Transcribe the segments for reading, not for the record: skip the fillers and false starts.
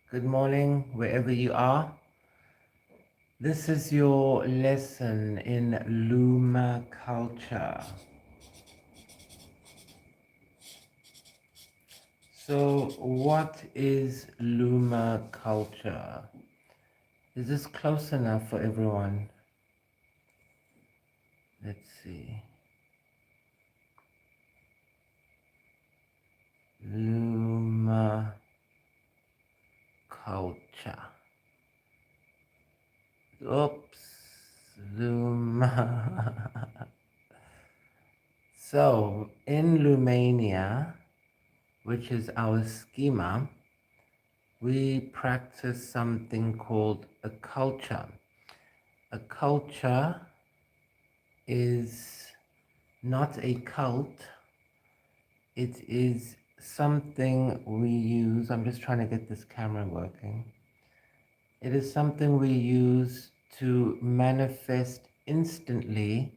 Good morning, wherever you are. This is your lesson in Luma culture. So, what is Luma culture? Is this close enough for everyone? Let's see. Luma culture. Oops. Luma. So, in Lumania, which is our schema, we practice something called a culture. A culture is not a cult, it is something we use. I'm just trying to get this camera working. It is something we use to manifest instantly,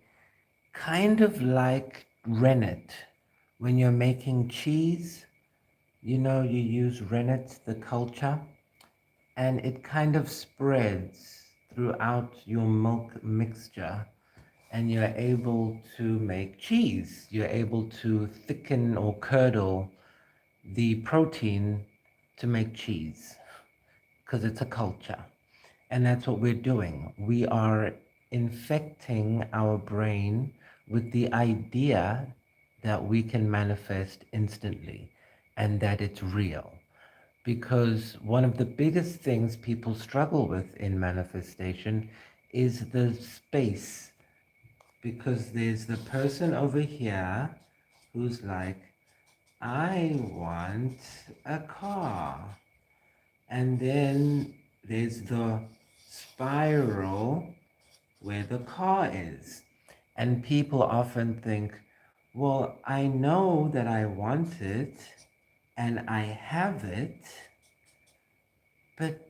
kind of like rennet. When you're making cheese, you know, you use rennet, the culture, and it kind of spreads throughout your milk mixture, and you're able to make cheese. You're able to thicken or curdle the protein to make cheese because it's a culture. And that's what we're doing. We are infecting our brain with the idea that we can manifest instantly and that it's real. Because one of the biggest things people struggle with in manifestation is the space. Because there's the person over here who's like, I want a car. And then there's the spiral where the car is. And people often think, well, I know that I want it and I have it, but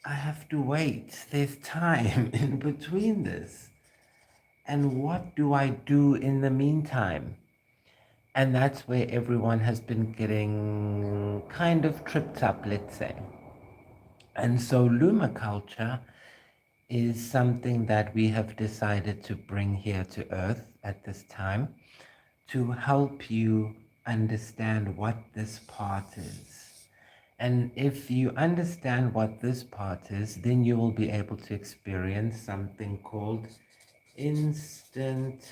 I have to wait. There's time in between this. And what do I do in the meantime? And that's where everyone has been getting kind of tripped up, let's say. And so Luma culture is something that we have decided to bring here to Earth at this time to help you understand what this part is. And if you understand what this part is, then you will be able to experience something called instant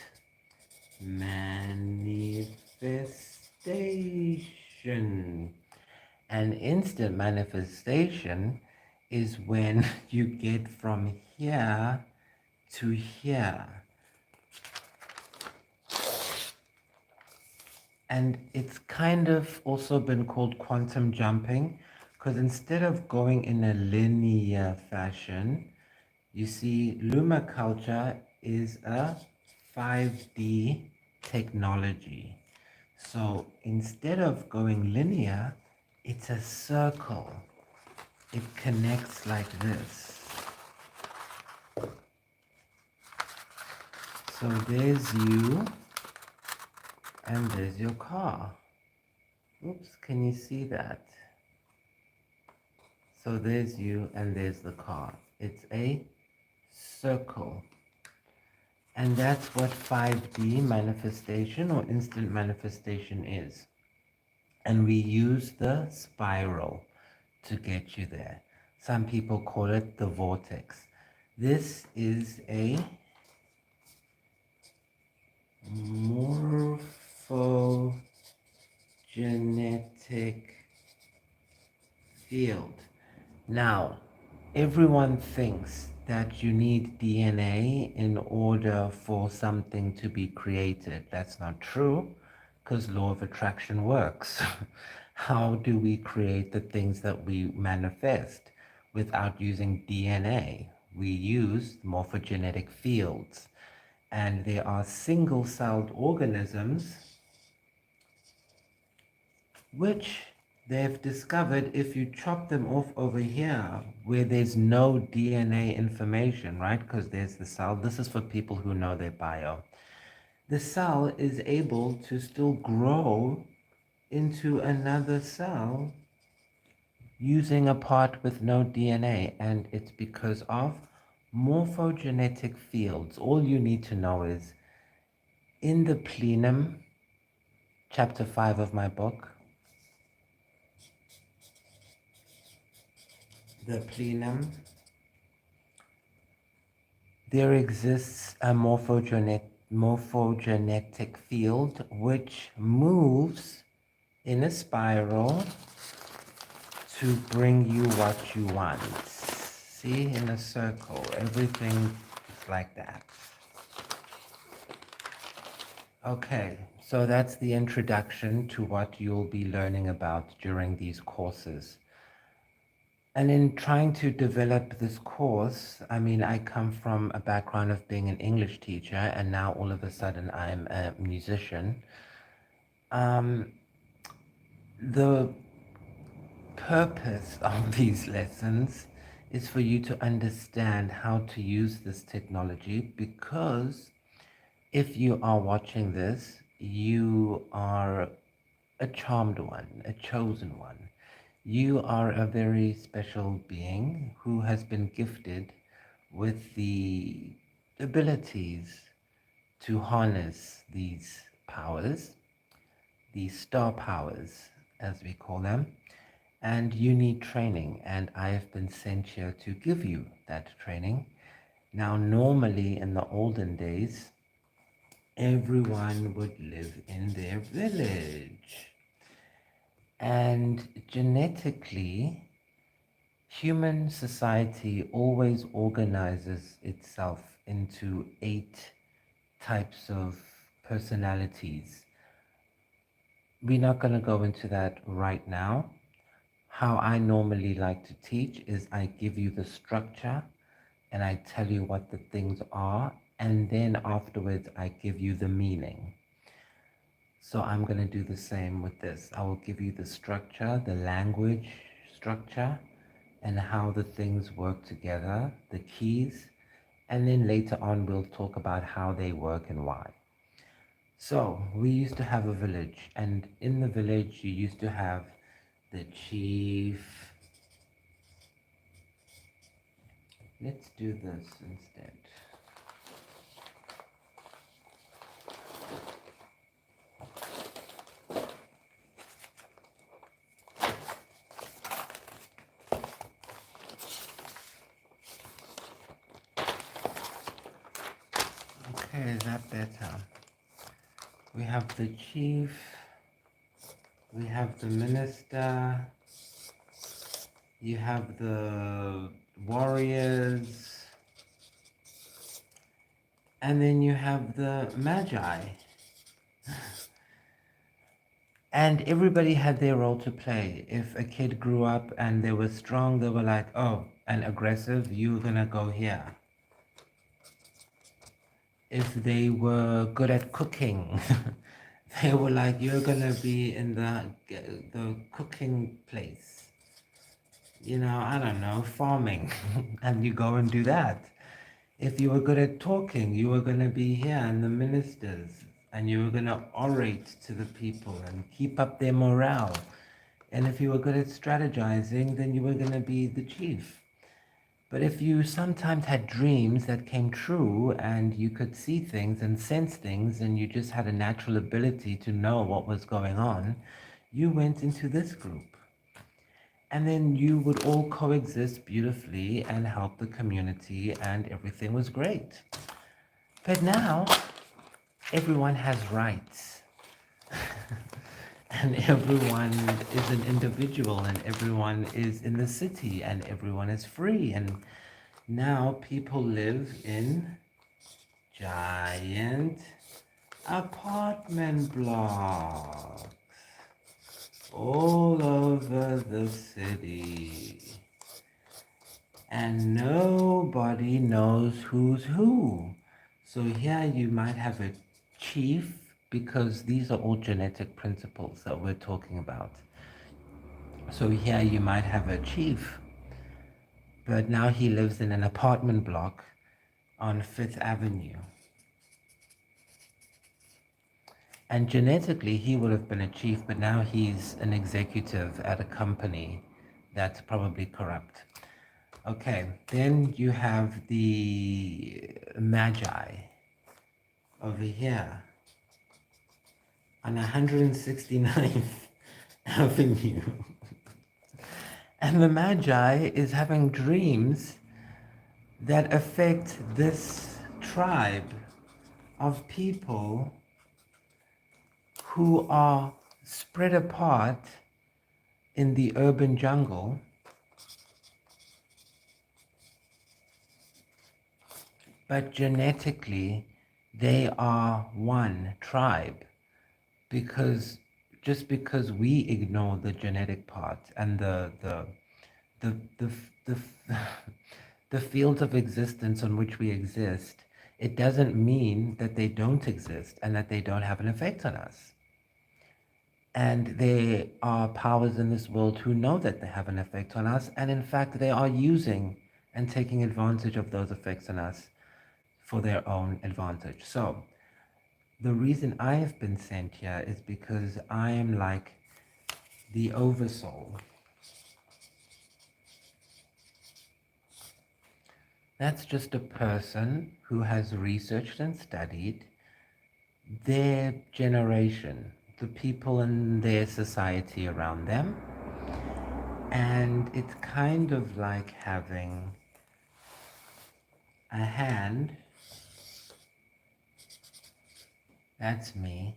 manifestation. And instant manifestation is when you get from here to here. And it's kind of also been called quantum jumping because instead of going in a linear fashion, you see, Luma culture is a 5D technology. So instead of going linear, it's a circle. It connects like this. So there's you, and there's your car. Oops, can you see that? So there's you, and there's the car. It's a circle. And that's what 5D manifestation or instant manifestation is. And we use the spiral to get you there. Some people call it the vortex. This is a morphogenetic field. Now, everyone thinks that you need DNA in order for something to be created. That's not true, because law of attraction works. How do we create the things that we manifest without using DNA? We use morphogenetic fields. And there are single-celled organisms which they've discovered if you chop them off over here where there's no DNA information, right? Because there's the cell. This is for people who know their bio. The cell is able to still grow into another cell using a part with no DNA, and it's because of morphogenetic fields. All you need to know is in the plenum, chapter 5 of my book, the plenum, there exists a morphogenetic field which moves in a spiral to bring you what you want. See, in a circle, everything is like that. Okay, so that's the introduction to what you'll be learning about during these courses. And in trying to develop this course, I mean, I come from a background of being an English teacher, and now all of a sudden I'm a musician. The purpose of these lessons is for you to understand how to use this technology, because if you are watching this, you are a charmed one, a chosen one. You are a very special being who has been gifted with the abilities to harness these powers, these star powers, as we call them, and you need training, and I have been sent here to give you that training. Now, normally in the olden days, everyone would live in their village. And genetically, human society always organizes itself into 8 types of personalities. We're not going to go into that right now. How I normally like to teach is I give you the structure and I tell you what the things are, and then afterwards I give you the meaning. So I'm going to do the same with this. I will give you the structure, the language structure, and how the things work together, the keys, and then later on we'll talk about how they work and why. So we used to have a village, and in the village you used to have the chief. Let's do this instead. Okay, is that better? We have the chief, we have the minister, you have the warriors, and then you have the magi. And everybody had their role to play. If a kid grew up and they were strong, they were like, oh, and aggressive, you're gonna go here. If they were good at cooking, they were like, you're gonna be in the cooking place. You know, I don't know, farming, and you go and do that. If you were good at talking, you were gonna be here in the ministers, and you were gonna orate to the people and keep up their morale. And if you were good at strategizing, then you were gonna be the chief. But if you sometimes had dreams that came true and you could see things and sense things and you just had a natural ability to know what was going on, you went into this group. And then you would all coexist beautifully and help the community, and everything was great. But now, everyone has rights. And everyone is an individual, and everyone is in the city, and everyone is free. And now people live in giant apartment blocks all over the city. And nobody knows who's who. So here you might have a chief, because these are all genetic principles that we're talking about. So here you might have a chief, but now he lives in an apartment block on 5th Avenue. And genetically, he would have been a chief, but now he's an executive at a company that's probably corrupt. Okay, then you have the Magi over here on 169th Avenue. And the Magi is having dreams that affect this tribe of people who are spread apart in the urban jungle, but genetically they are one tribe, because just because we ignore the genetic part and the the, the, the fields of existence on which we exist, it doesn't mean that they don't exist and that they don't have an effect on us. And there are powers in this world who know that they have an effect on us, and in fact, they are using and taking advantage of those effects on us for their own advantage. So, the reason I have been sent here is because I am like the oversoul. That's just a person who has researched and studied their generation, the people in their society around them. And it's kind of like having a hand, that's me,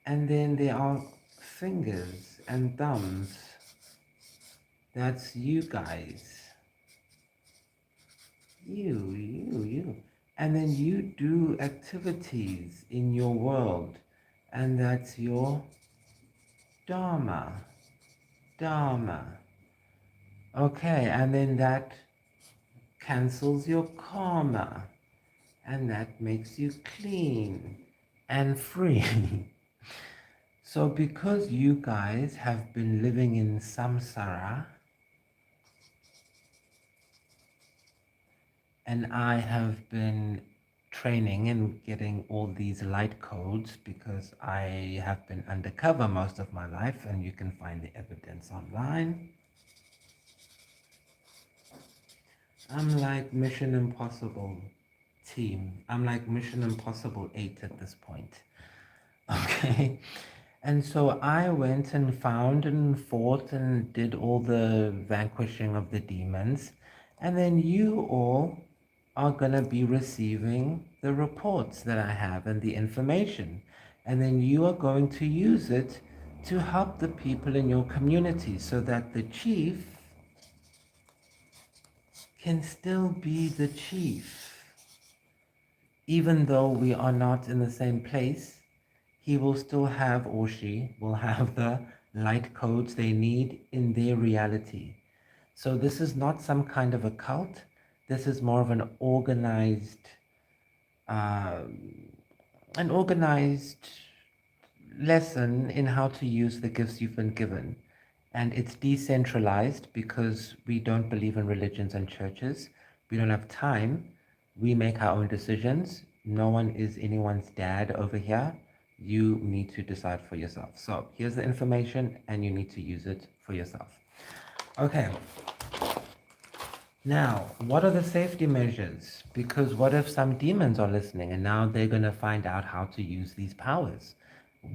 and then there are fingers and thumbs, that's you guys. You. And then you do activities in your world, and that's your Dharma. Okay, and then that cancels your karma, and that makes you clean and free. So because you guys have been living in samsara, and I have been training and getting all these light codes because I have been undercover most of my life, and you can find the evidence online. I'm like Mission Impossible team. I'm like Mission Impossible 8 at this point. Okay? And so I went and found and fought and did all the vanquishing of the demons. And then you all are going to be receiving the reports that I have and the information. And then you are going to use it to help the people in your community so that the chief can still be the chief. Even though we are not in the same place, he will still have, or she will have, the light codes they need in their reality. So this is not some kind of a cult. This is more of an uh, organized lesson in how to use the gifts you've been given. And it's decentralized because we don't believe in religions and churches. We don't have time. We make our own decisions. No one is anyone's dad over here. You need to decide for yourself. So here's the information, and you need to use it for yourself. Okay. Now, what are the safety measures? Because what if some demons are listening and now they're going to find out how to use these powers?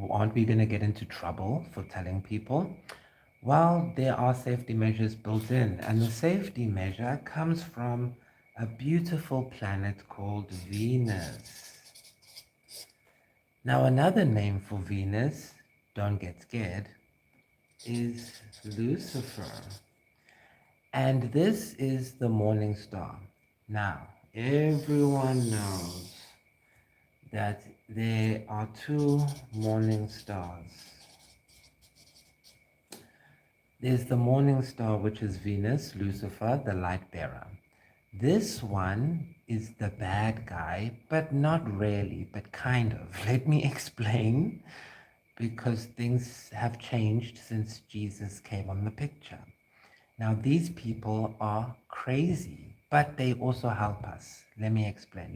Aren't we going to get into trouble for telling people? Well, there are safety measures built in, and the safety measure comes from a beautiful planet called Venus. Now, another name for Venus, don't get scared, is Lucifer. And this is the morning star. Now, everyone knows that there are two morning stars. There's the morning star, which is Venus, Lucifer, the light bearer. This one is the bad guy, but not really, but kind of. Let me explain, because things have changed since Jesus came on the picture. Now, these people are crazy, but they also help us. Let me explain.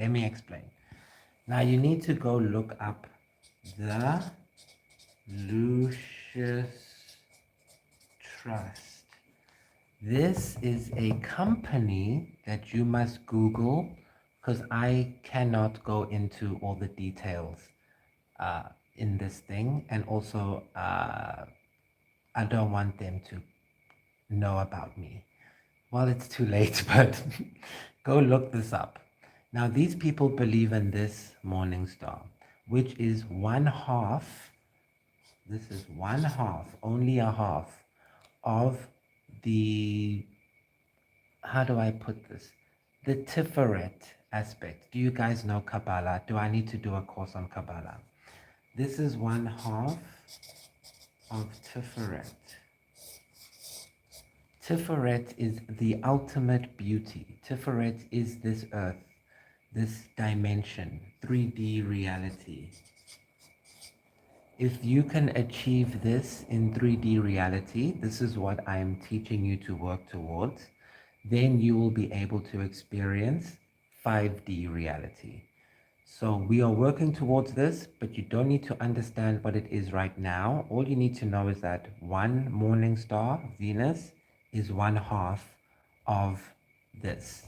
Now, you need to go look up The Lucius Trust. This is a company that you must Google because I cannot go into all the details in this thing. And also, I don't want them to know about me. Well, it's too late, but go look this up. Now, these people believe in this morning star, which is one half. This is one half, only a half of the, how do I put this? The Tiferet aspect. Do you guys know Kabbalah? Do I need to do a course on Kabbalah? This is one half of Tiferet. Tiferet is the ultimate beauty. Tiferet is this earth, this dimension, 3D reality. If you can achieve this in 3D reality, this is what I am teaching you to work towards, then you will be able to experience 5D reality. So we are working towards this, but you don't need to understand what it is right now. All you need to know is that one morning star, Venus, is one half of this.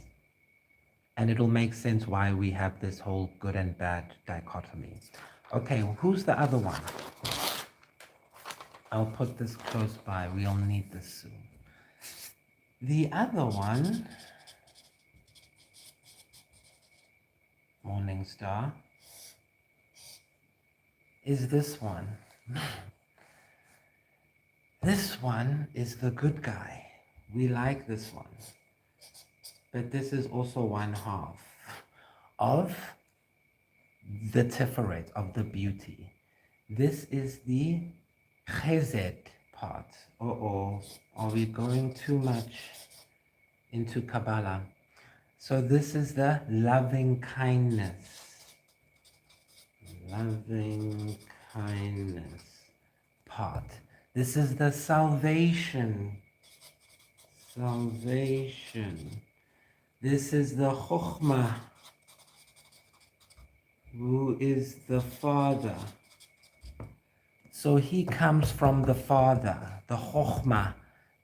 And it'll make sense why we have this whole good and bad dichotomy. Okay, who's the other one? I'll put this close by. We'll need this soon. The other one, morning star, is this one. This one is the good guy. We like this one. But this is also one half of the Tiferet, of the beauty. This is the Chesed part. Are we going too much into Kabbalah? So this is the loving kindness. Loving kindness part. This is the salvation. Salvation. This is the Chokhmah, who is the Father. So he comes from the Father, the Chokhmah,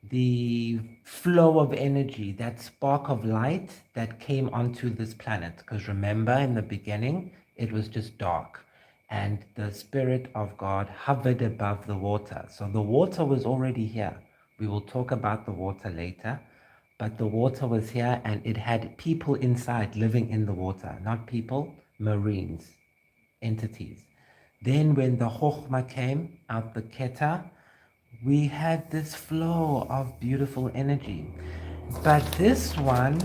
the flow of energy, that spark of light that came onto this planet. Because remember, in the beginning, it was just dark. And the Spirit of God hovered above the water. So the water was already here. We will talk about the water later. But the water was here and it had people inside living in the water. Not people, marines, entities. Then when the Chokhmah came out the Keter, we had this flow of beautiful energy. But this one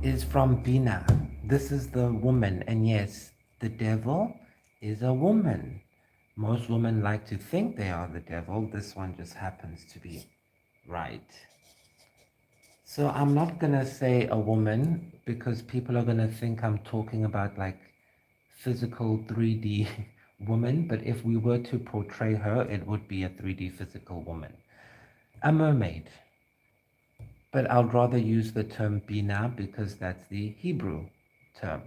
is from Bina. This is the woman. And yes, the devil is a woman. Most women like to think they are the devil. This one just happens to be right. So I'm not going to say a woman because people are going to think I'm talking about like physical 3D woman. But if we were to portray her, it would be a 3D physical woman. A mermaid. But I'd rather use the term Bina because that's the Hebrew term.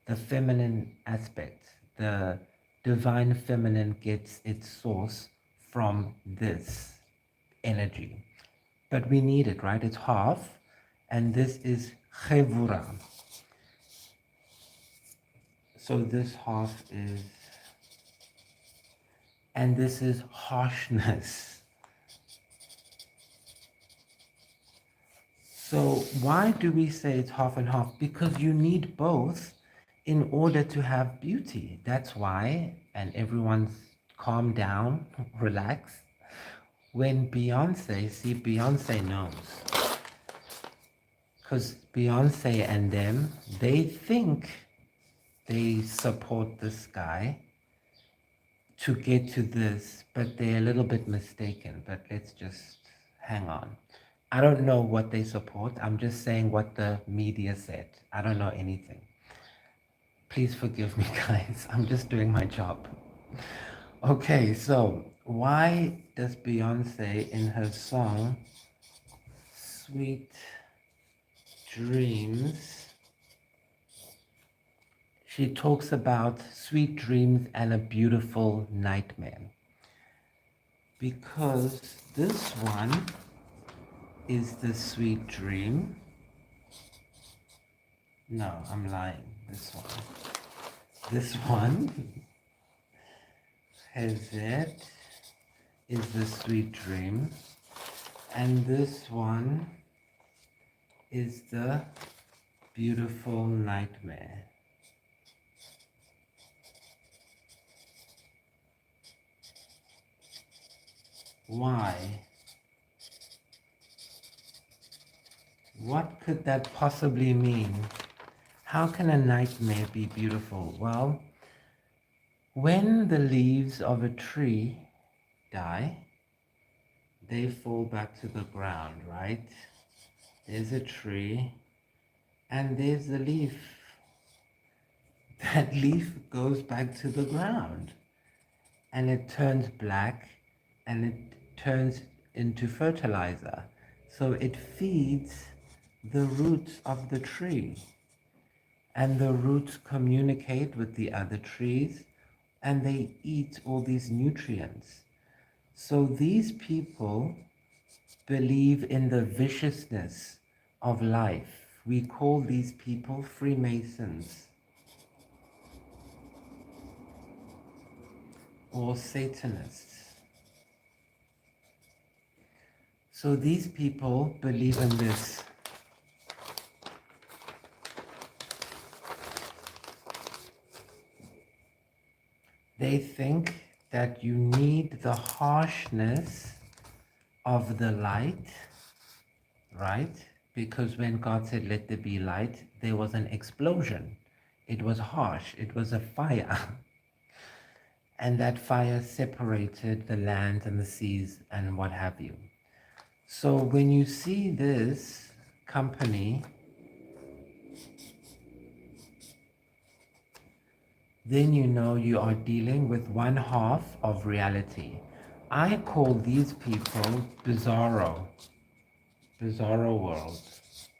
The feminine aspect. The divine feminine gets its source from this energy. But we need it, right? It's half. And this is Chevura. So this half is, and this is harshness. So why do we say it's half and half? Because you need both in order to have beauty. That's why, and everyone's calm down, relax. When Beyonce knows. Because Beyonce and them, they think they support this guy to get to this, but they're a little bit mistaken. But let's just hang on. I don't know what they support. I'm just saying what the media said. I don't know anything. Please forgive me, guys. I'm just doing my job. Okay, so why does Beyonce in her song Sweet Dreams, she talks about sweet dreams and a beautiful nightmare. Because this one is the sweet dream. No, I'm lying. This one has it, is the sweet dream. And this one is the beautiful nightmare. Why? What could that possibly mean? How can a nightmare be beautiful? Well, when the leaves of a tree die, they fall back to the ground, right? There's a tree and there's a leaf. That leaf goes back to the ground and it turns black and it turns into fertilizer. So it feeds the roots of the tree. And the roots communicate with the other trees and they eat all these nutrients. So these people believe in the viciousness of life. We call these people Freemasons or Satanists. So these people believe in this. They think that you need the harshness of the light, right? Because when God said, let there be light, there was an explosion. It was harsh. It was a fire. And that fire separated the land and the seas and what have you. So when you see this company, then you know you are dealing with one half of reality. I call these people bizarro world,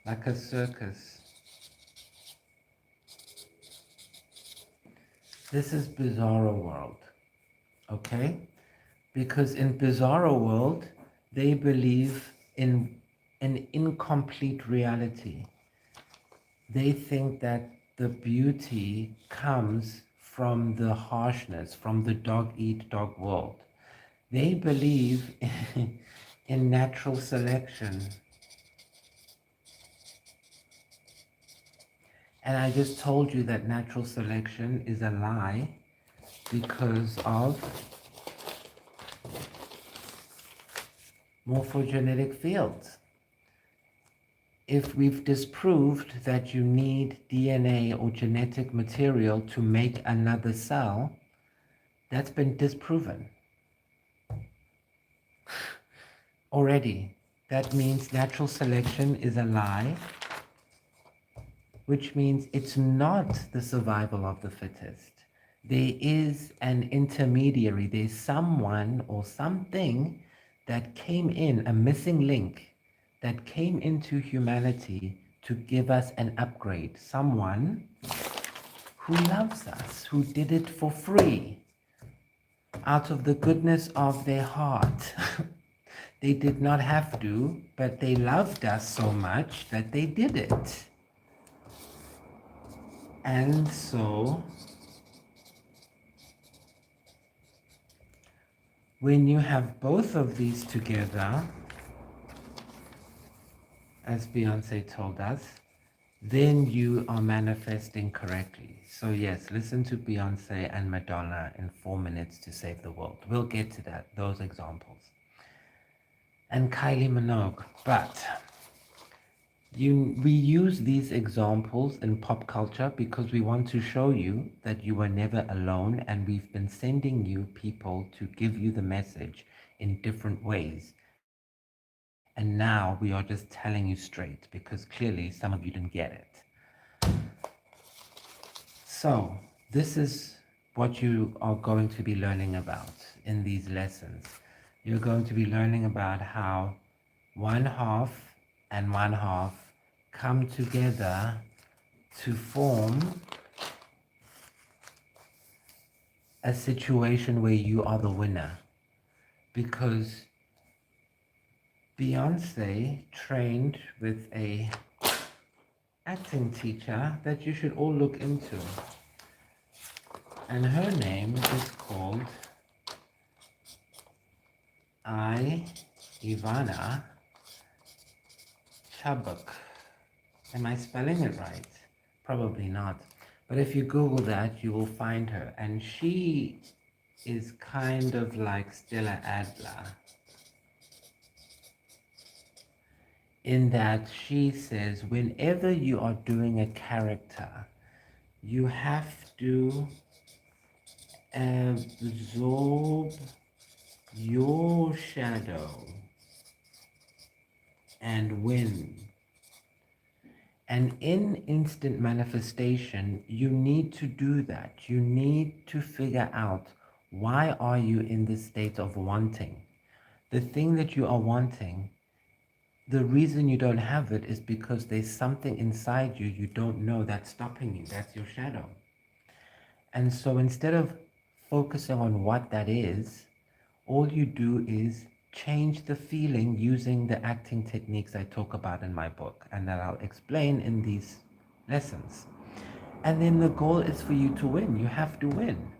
like a circus. This is bizarro world, okay? Because in bizarro world, they believe in an incomplete reality. They think that the beauty comes from the harshness, from the dog-eat-dog world. They believe in natural selection. And I just told you that natural selection is a lie because of morphogenetic fields. If we've disproved that you need DNA or genetic material to make another cell, that's been disproven already. That means natural selection is a lie, which means it's not the survival of the fittest. There is an intermediary. There's someone or something that came in, a missing link, that came into humanity to give us an upgrade. Someone who loves us, who did it for free, out of the goodness of their heart. They did not have to, but they loved us so much that they did it. And so, when you have both of these together, as Beyonce told us, then you are manifesting correctly. So yes, listen to Beyonce and Madonna in 4 minutes to save the world. We'll get to that, those examples. And Kylie Minogue. But we use these examples in pop culture because we want to show you that you were never alone, and we've been sending you people to give you the message in different ways. And now we are just telling you straight because clearly some of you didn't get it. So this is what you are going to be learning about in these lessons. You're going to be learning about how one half and one half come together to form a situation where you are the winner, because Beyonce trained with a acting teacher that you should all look into, and her name is called Ivana Chubbuck. Am I spelling it right? Probably not. But if you Google that, you will find her. And she is kind of like Stella Adler, in that she says whenever you are doing a character, you have to absorb your shadow and win. And in instant manifestation, you need to do that. You need to figure out, why are you in this state of wanting? The thing that you are wanting, the reason you don't have it is because there's something inside you don't know that's stopping you. That's your shadow. And so instead of focusing on what that is, all you do is change the feeling using the acting techniques I talk about in my book and that I'll explain in these lessons. And then the goal is for you to win. You have to win.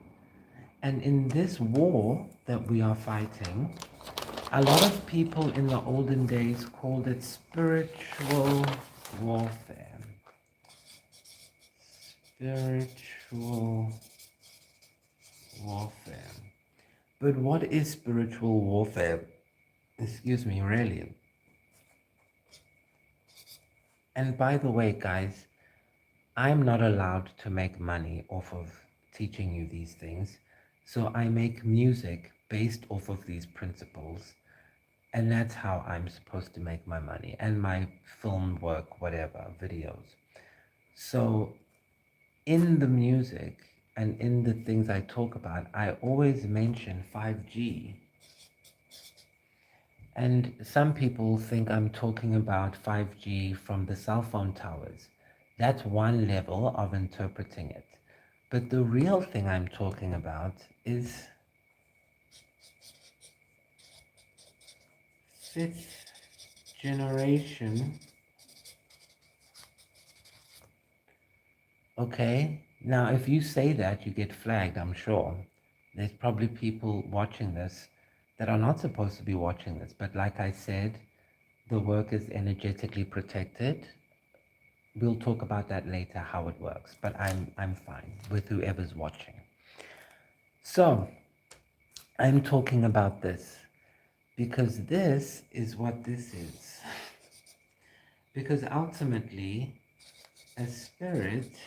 And in this war that we are fighting, a lot of people in the olden days called it spiritual warfare. Spiritual warfare. But what is spiritual warfare? Excuse me, really. And by the way, guys, I'm not allowed to make money off of teaching you these things. So I make music based off of these principles. And that's how I'm supposed to make my money, and my film work, whatever, videos. So in the music and in the things I talk about, I always mention 5G. And some people think I'm talking about 5G from the cell phone towers. That's one level of interpreting it. But the real thing I'm talking about is fifth generation. Okay, now if you say that, you get flagged, I'm sure. There's probably people watching this that are not supposed to be watching this, but like I said, the work is energetically protected. We'll talk about that later, how it works, but I'm fine with whoever's watching. So, I'm talking about this because this is what this is. Because ultimately, a spirit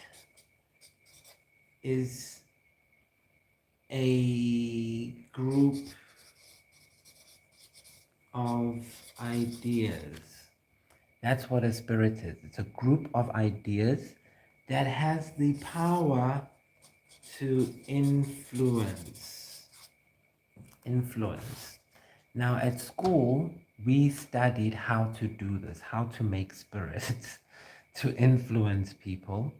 is a group of ideas. That's what a spirit is. It's a group of ideas that has the power to influence. Now at school, we studied how to do this, how to make spirits to influence people.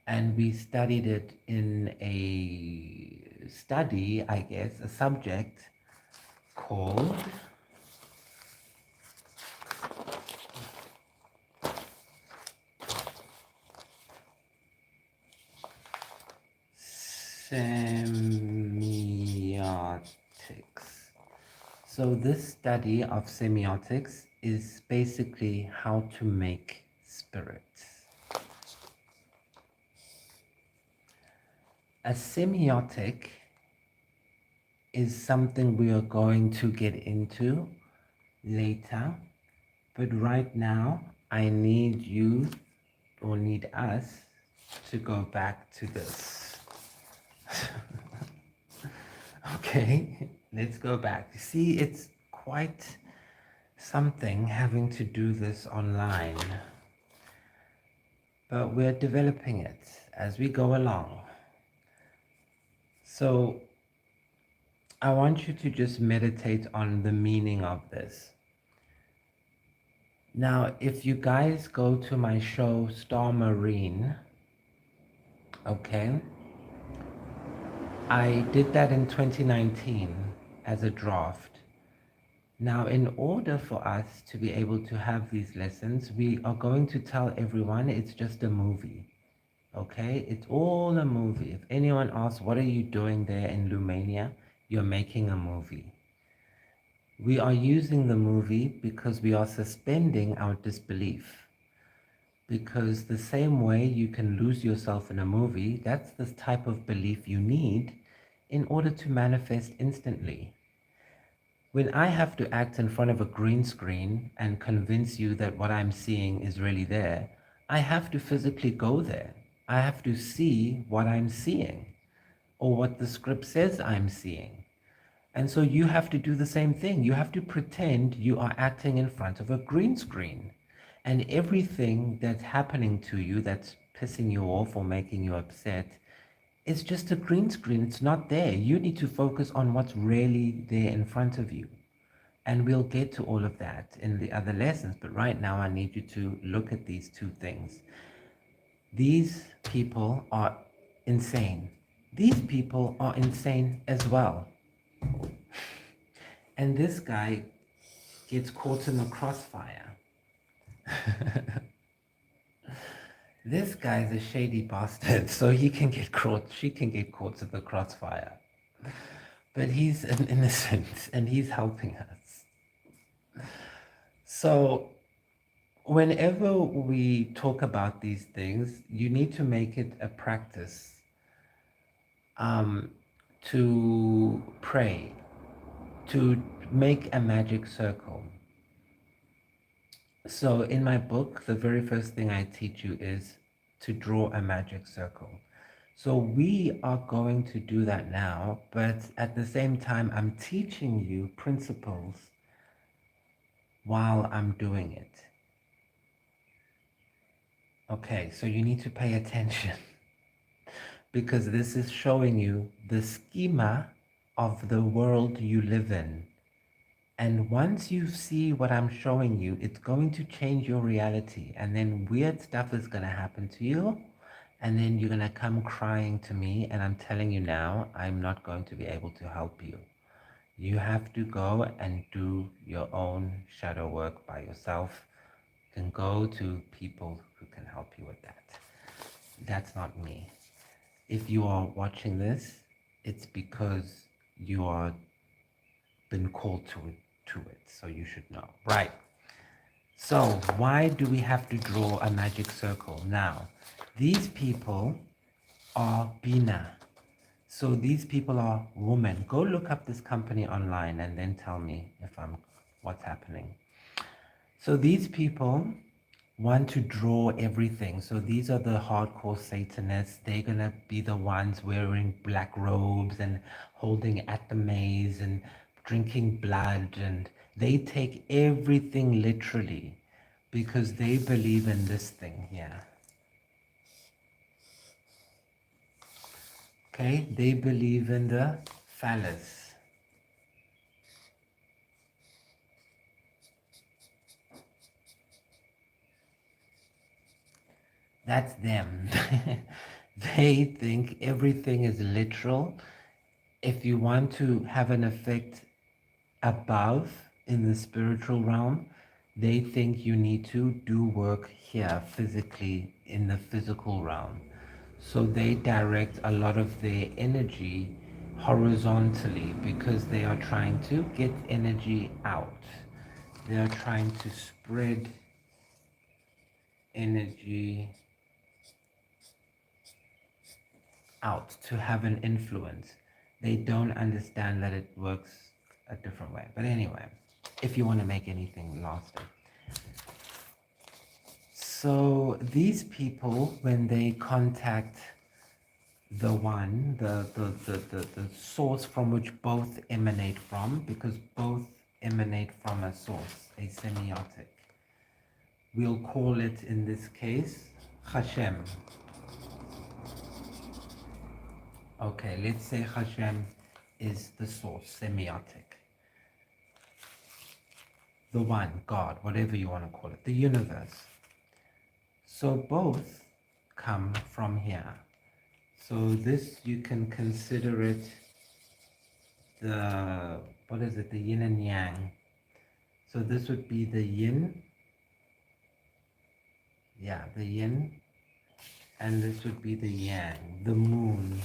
And we studied it in a study, I guess, a subject called semiotics. So this study of semiotics is basically how to make spirits. A semiotic is something we are going to get into later, but right now I need you, or need us, to go back to this. Okay, let's go back. You see, it's quite something having to do this online, but we're developing it as we go along. So I want you to just meditate on the meaning of this. Now, if you guys go to my show Star Marine, okay, I did that in 2019 as a draft. Now, in order for us to be able to have these lessons, we are going to tell everyone it's just a movie. Okay? It's all a movie. If anyone asks, what are you doing there in Lumania? You're making a movie. We are using the movie because we are suspending our disbelief. Because the same way you can lose yourself in a movie, that's the type of belief you need in order to manifest instantly. When I have to act in front of a green screen and convince you that what I'm seeing is really there, I have to physically go there. I have to see what I'm seeing or what the script says I'm seeing. And so you have to do the same thing. You have to pretend you are acting in front of a green screen. And everything that's happening to you that's pissing you off or making you upset is just a green screen. It's not there. You need to focus on what's really there in front of you. And we'll get to all of that in the other lessons. But right now, I need you to look at these two things. These people are insane. These people are insane as well. And this guy gets caught in the crossfire. This guy's a shady bastard, so he can get caught, she can get caught in the crossfire. But he's an innocent and he's helping us. So whenever we talk about these things, you need to make it a practice to pray, to make a magic circle. So in my book, the very first thing I teach you is to draw a magic circle. So we are going to do that now, but at the same time, I'm teaching you principles while I'm doing it. Okay, so you need to pay attention because this is showing you the schema of the world you live in. And once you see what I'm showing you, it's going to change your reality. And then weird stuff is going to happen to you. And then you're going to come crying to me. And I'm telling you now, I'm not going to be able to help you. You have to go and do your own shadow work by yourself. You can go to people who can help you with that. That's not me. If you are watching this, it's because you are been called to it, so you should know. Right. So why do we have to draw a magic circle? Now, these people are Bina. So these people are women. Go look up this company online and then tell me if what's happening. So these people want to draw everything. So these are the hardcore Satanists. They're going to be the ones wearing black robes and holding at the maze and drinking blood. And they take everything literally because they believe in this thing here. Okay, they believe in the phallus. That's them. They think everything is literal. If you want to have an effect above in the spiritual realm, they think you need to do work here physically in the physical realm. So they direct a lot of their energy horizontally because they are trying to get energy out. They are trying to spread energy out to have an influence. They don't understand that it works a different way. But anyway, if you want to make anything lasting. So these people, when they contact the one, the source from which both emanate from, because both emanate from a source, a semiotic. We'll call it, in this case, Hashem. Okay, let's say Hashem is the source, semiotic. The one, God, whatever you want to call it, the universe. So both come from here. So this, you can consider it the, what is it, the yin and yang. So this would be the yin, yeah, the yin, and this would be the yang, the moon.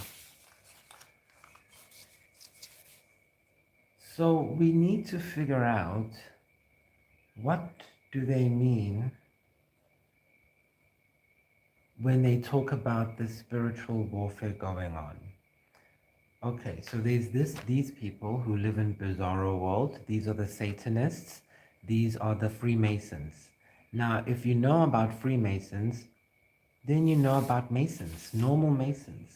So we need to figure out, what do they mean when they talk about the spiritual warfare going on? Okay, so there's these people who live in bizarro world. These are the Satanists. These are the Freemasons. Now, if you know about Freemasons, then you know about Masons, normal Masons.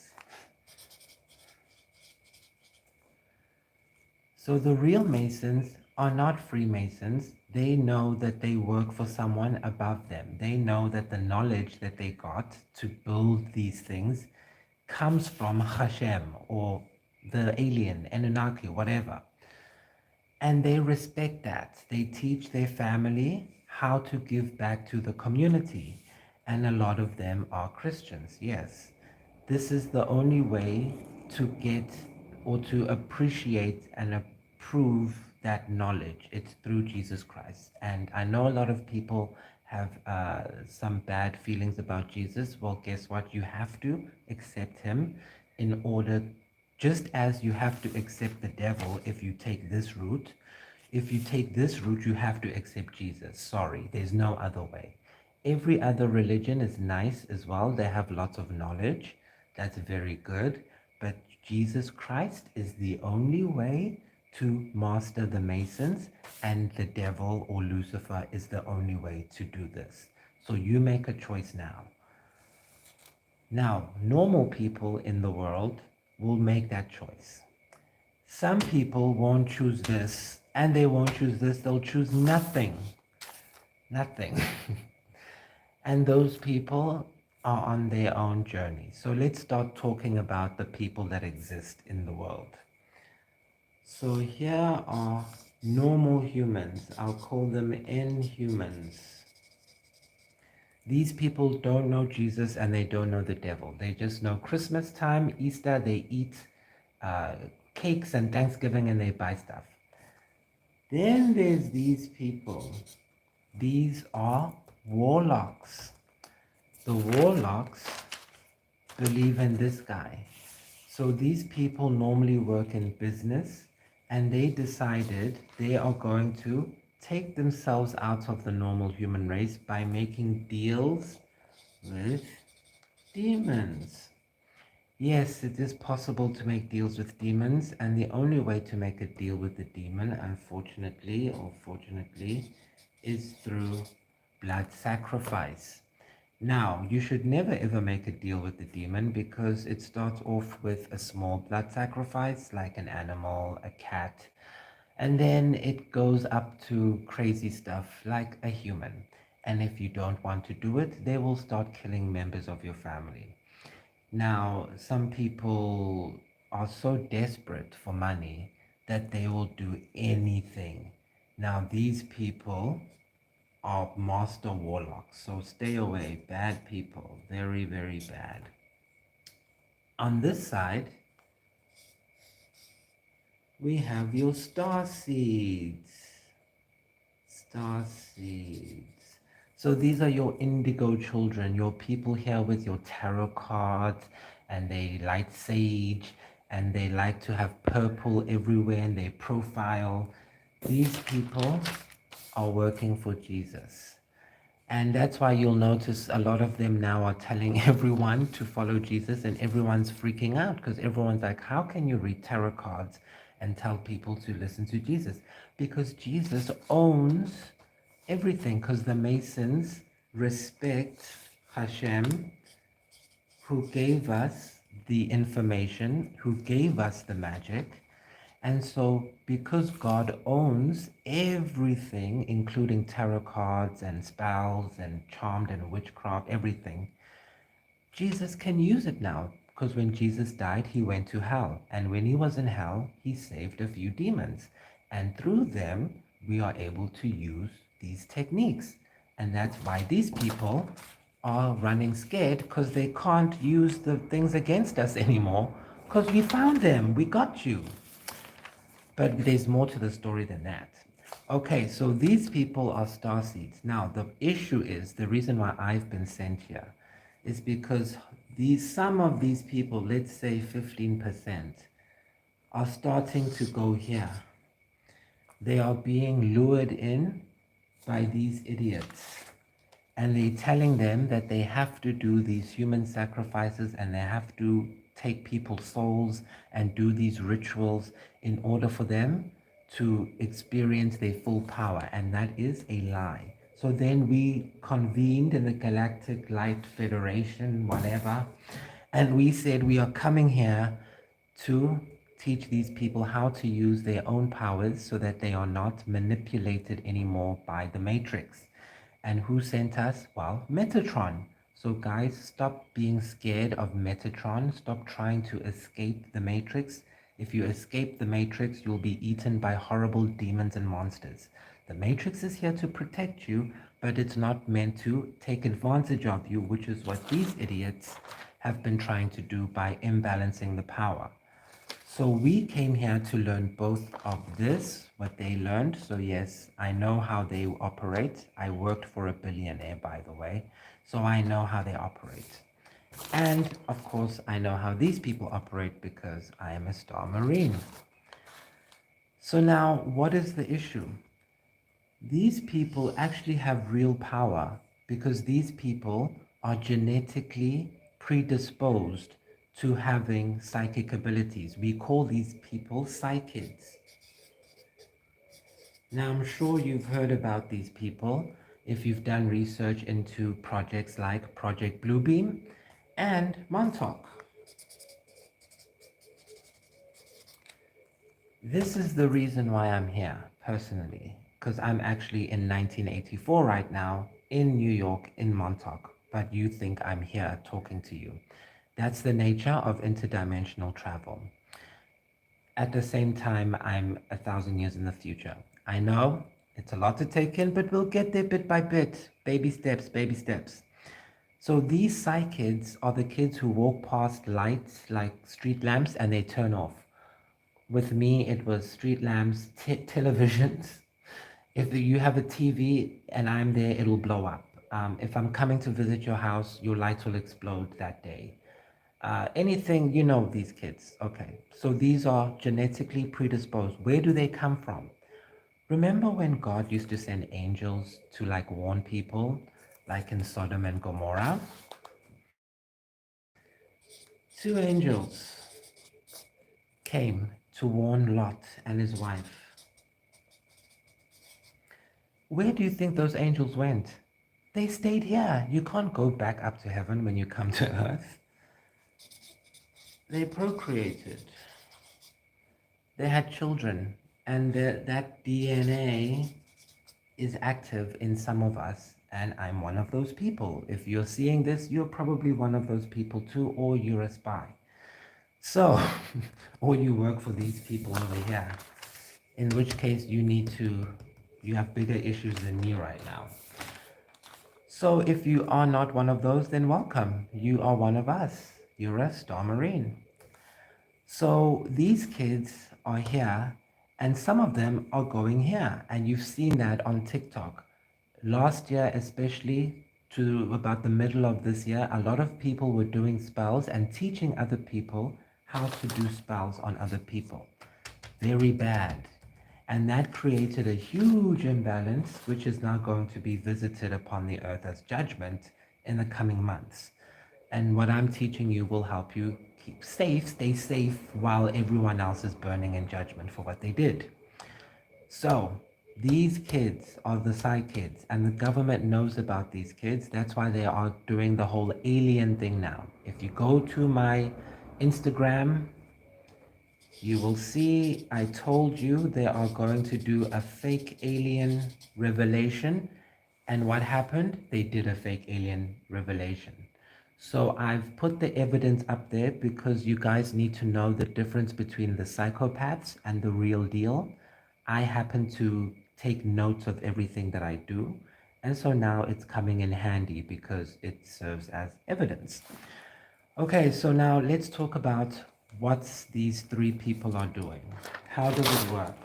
So the real Masons are not Freemasons. They know that they work for someone above them. They know that the knowledge that they got to build these things comes from Hashem or the alien, Anunnaki, whatever. And they respect that. They teach their family how to give back to the community. And a lot of them are Christians, yes. This is the only way to get or to appreciate and approve that knowledge. It's through Jesus Christ. And I know a lot of people have some bad feelings about Jesus. Well, guess what? You have to accept him in order, just as you have to accept the devil if you take this route. If you take this route, you have to accept Jesus. Sorry, there's no other way. Every other religion is nice as well. They have lots of knowledge. That's very good. But Jesus Christ is the only way to master the Masons, and the devil or Lucifer is the only way to do this. So you make a choice now. Now, normal people in the world will make that choice. Some people won't choose this, and they won't choose this. They'll choose nothing. Nothing. And those people are on their own journey. So let's start talking about the people that exist in the world. So here are normal humans. I'll call them inhumans. These people don't know Jesus and they don't know the devil. They just know Christmas time, Easter, they eat cakes, and Thanksgiving, and they buy stuff. Then there's these people. These are warlocks. The warlocks believe in this guy. So these people normally work in business, and they decided they are going to take themselves out of the normal human race by making deals with demons. Yes, it is possible to make deals with demons, and the only way to make a deal with the demon, unfortunately or fortunately, is through blood sacrifice. Now, you should never ever make a deal with the demon, because it starts off with a small blood sacrifice, like an animal, a cat, and then it goes up to crazy stuff like a human. And if you don't want to do it, they will start killing members of your family. Now, some people are so desperate for money that they will do anything. Now, these people are master warlocks, so stay away. Bad people, very, very bad. On this side, we have your star seeds. Star seeds. So these are your indigo children, your people here with your tarot cards, and they light sage, and they like to have purple everywhere in their profile. These people are working for Jesus. And that's why you'll notice a lot of them now are telling everyone to follow Jesus, and everyone's freaking out because everyone's like, how can you read tarot cards and tell people to listen to Jesus? Because Jesus owns everything, because the Masons respect Hashem, who gave us the information, who gave us the magic. And so, because God owns everything, including tarot cards and spells and charmed and witchcraft, everything, Jesus can use it now. Because when Jesus died, he went to hell. And when he was in hell, he saved a few demons. And through them, we are able to use these techniques. And that's why these people are running scared because they can't use the things against us anymore because we found them. We got you. But there's more to the story than that. Okay, so these people are starseeds. Now, the issue is, the reason why I've been sent here is because some of these people, let's say 15%, are starting to go here. They are being lured in by these idiots. And they're telling them that they have to do these human sacrifices and they have to take people's souls and do these rituals in order for them to experience their full power. And that is a lie. So then we convened in the Galactic Light Federation, whatever, and we said we are coming here to teach these people how to use their own powers so that they are not manipulated anymore by the Matrix. And who sent us? Well, Metatron. So guys, stop being scared of Metatron. Stop trying to escape the Matrix. If you escape the Matrix, you'll be eaten by horrible demons and monsters. The Matrix is here to protect you, but it's not meant to take advantage of you, which is what these idiots have been trying to do by imbalancing the power. So we came here to learn both of this, what they learned. So yes, I know how they operate. I worked for a billionaire, by the way. So I know how they operate. And of course, I know how these people operate because I am a Star Marine. So now, what is the issue? These people actually have real power because these people are genetically predisposed to having psychic abilities. We call these people psychids. Now, I'm sure you've heard about these people if you've done research into projects like Project Bluebeam and Montauk. This is the reason why I'm here, personally, because I'm actually in 1984 right now in New York, in Montauk, but you think I'm here talking to you. That's the nature of interdimensional travel. At the same time, I'm 1,000 years in the future. I know it's a lot to take in, but we'll get there bit by bit. Baby steps, baby steps. So these psychids are the kids who walk past lights like street lamps and they turn off. With me, it was street lamps, televisions. If you have a TV and I'm there, it'll blow up. If I'm coming to visit your house, your lights will explode that day. Anything, you know, these kids. Okay, so these are genetically predisposed. Where do they come from? Remember when God used to send angels to like warn people, like in Sodom and Gomorrah? Two angels came to warn Lot and his wife. Where do you think those angels went? They stayed here. You can't go back up to heaven when you come to earth. They procreated. They had children. And that DNA is active in some of us. And I'm one of those people. If you're seeing this, you're probably one of those people too, or you're a spy. So, or you work for these people over here. In which case you have bigger issues than me right now. So if you are not one of those, then welcome. You are one of us. You're a Star Marine. So these kids are here, and some of them are going here. And you've seen that on TikTok. Last year, especially to about the middle of this year, a lot of people were doing spells and teaching other people how to do spells on other people. Very bad. And that created a huge imbalance, which is now going to be visited upon the earth as judgment in the coming months. And what I'm teaching you will help you keep safe, stay safe, while everyone else is burning in judgment for what they did. So these kids are the Psy kids, and the government knows about these kids. That's why they are doing the whole alien thing now. If you go to my Instagram, you will see I told you they are going to do a fake alien revelation. And what happened? They did a fake alien revelation. So I've put the evidence up there because you guys need to know the difference between the psychopaths and the real deal. I happen to take notes of everything that I do. And so now it's coming in handy because it serves as evidence. Okay, so now let's talk about what these three people are doing. How does it work?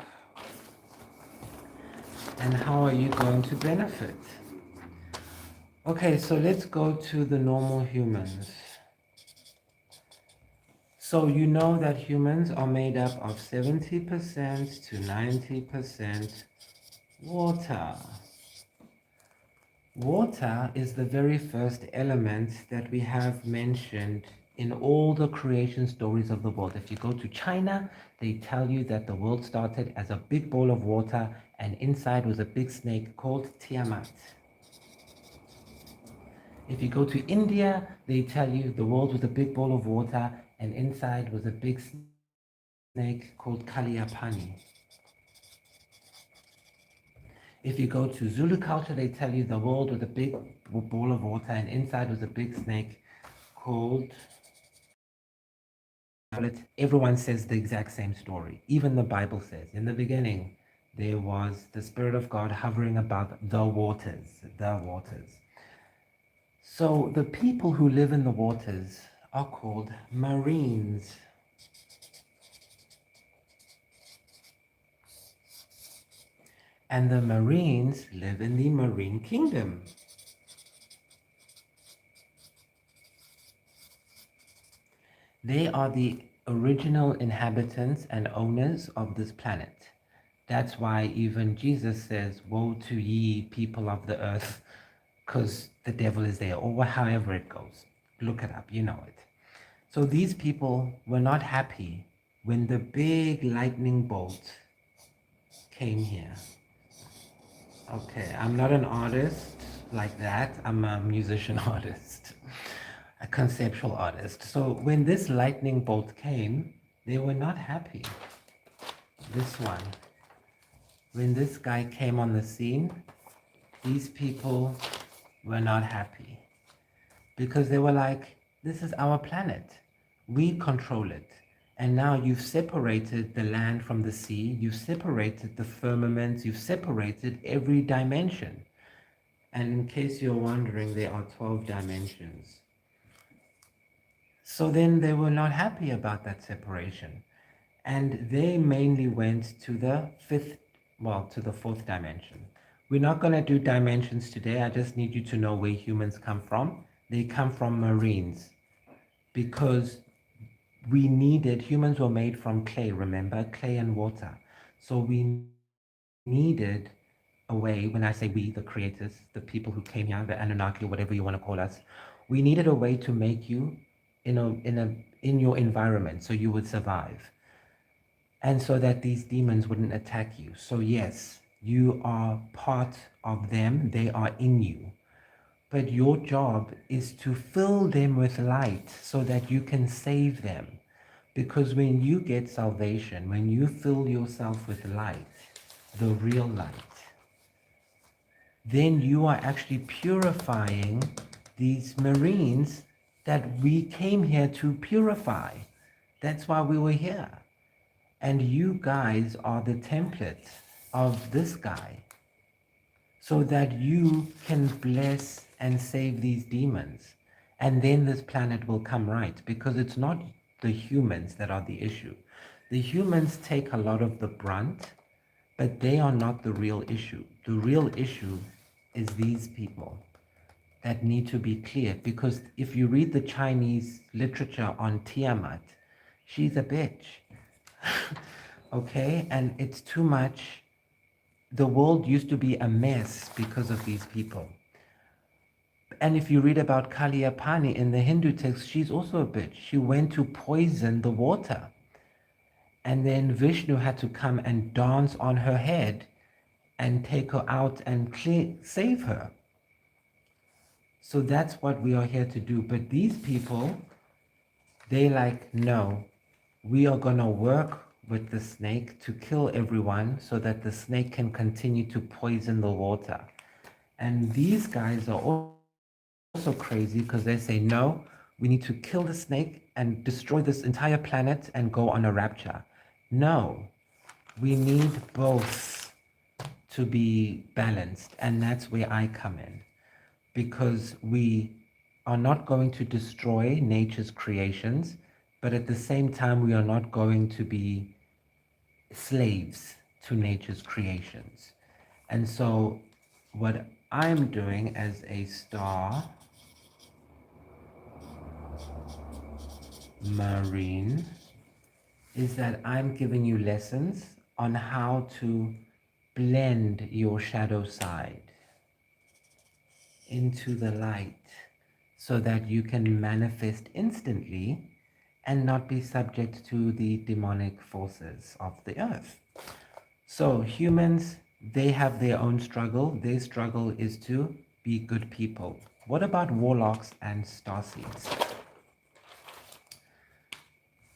And how are you going to benefit? Okay, so let's go to the normal humans. So you know that humans are made up of 70% to 90% water. Water is the very first element that we have mentioned in all the creation stories of the world. If you go to China, they tell you that the world started as a big bowl of water and inside was a big snake called Tiamat. If you go to India, they tell you the world was a big bowl of water and inside was a big snake called Kaliapani. If you go to Zulu culture, they tell you the world was a big bowl of water and inside was a big snake called... Everyone says the exact same story. Even the Bible says, in the beginning, there was the Spirit of God hovering above the waters, the waters. So the people who live in the waters are called marines. And the marines live in the marine kingdom. They are the original inhabitants and owners of this planet. That's why even Jesus says, "Woe to ye, people of the earth," because the devil is there, or however it goes. Look it up, you know it. So these people were not happy when the big lightning bolt came here. Okay, I'm not an artist like that. I'm a musician artist, a conceptual artist. So when this lightning bolt came, they were not happy. This one. When this guy came on the scene, these people were not happy because they were like, this is our planet. We control it. And now you've separated the land from the sea. You've separated the firmament. You've separated every dimension. And in case you're wondering, there are 12 dimensions. So then they were not happy about that separation. And they mainly went to the to the fourth dimension. We're not going to do dimensions today. I just need you to know where humans come from. They come from marines because humans were made from clay, remember? Clay and water. So we needed a way, when I say we, the creators, the people who came here, the Anunnaki, or whatever you want to call us, we needed a way to make you in your environment so you would survive. And so that these demons wouldn't attack you. So yes, you are part of them, they are in you. But your job is to fill them with light so that you can save them. Because when you get salvation, when you fill yourself with light, the real light, then you are actually purifying these marines that we came here to purify. That's why we were here. And you guys are the template of this guy so that you can bless and save these demons. And then this planet will come right because it's not the humans that are the issue. The humans take a lot of the brunt, but they are not the real issue. The real issue is these people that need to be cleared because if you read the Chinese literature on Tiamat, she's a bitch. Okay, and it's too much. The world used to be a mess because of these people. And if you read about Kaliapani in the Hindu text, she's also a bitch. She went to poison the water. And then Vishnu had to come and dance on her head and take her out and save her. So that's what we are here to do. But these people, they like, no, we are going to work with the snake to kill everyone so that the snake can continue to poison the water. And these guys are also crazy because they say, no, we need to kill the snake and destroy this entire planet and go on a rapture. No, we need both to be balanced. And that's where I come in, because we are not going to destroy nature's creations, but at the same time, we are not going to be slaves to nature's creations. And so what I'm doing as a star marine is that I'm giving you lessons on how to blend your shadow side into the light so that you can manifest instantly and not be subject to the demonic forces of the earth. So humans, they have their own struggle. Their struggle is to be good people. What about warlocks and starseeds?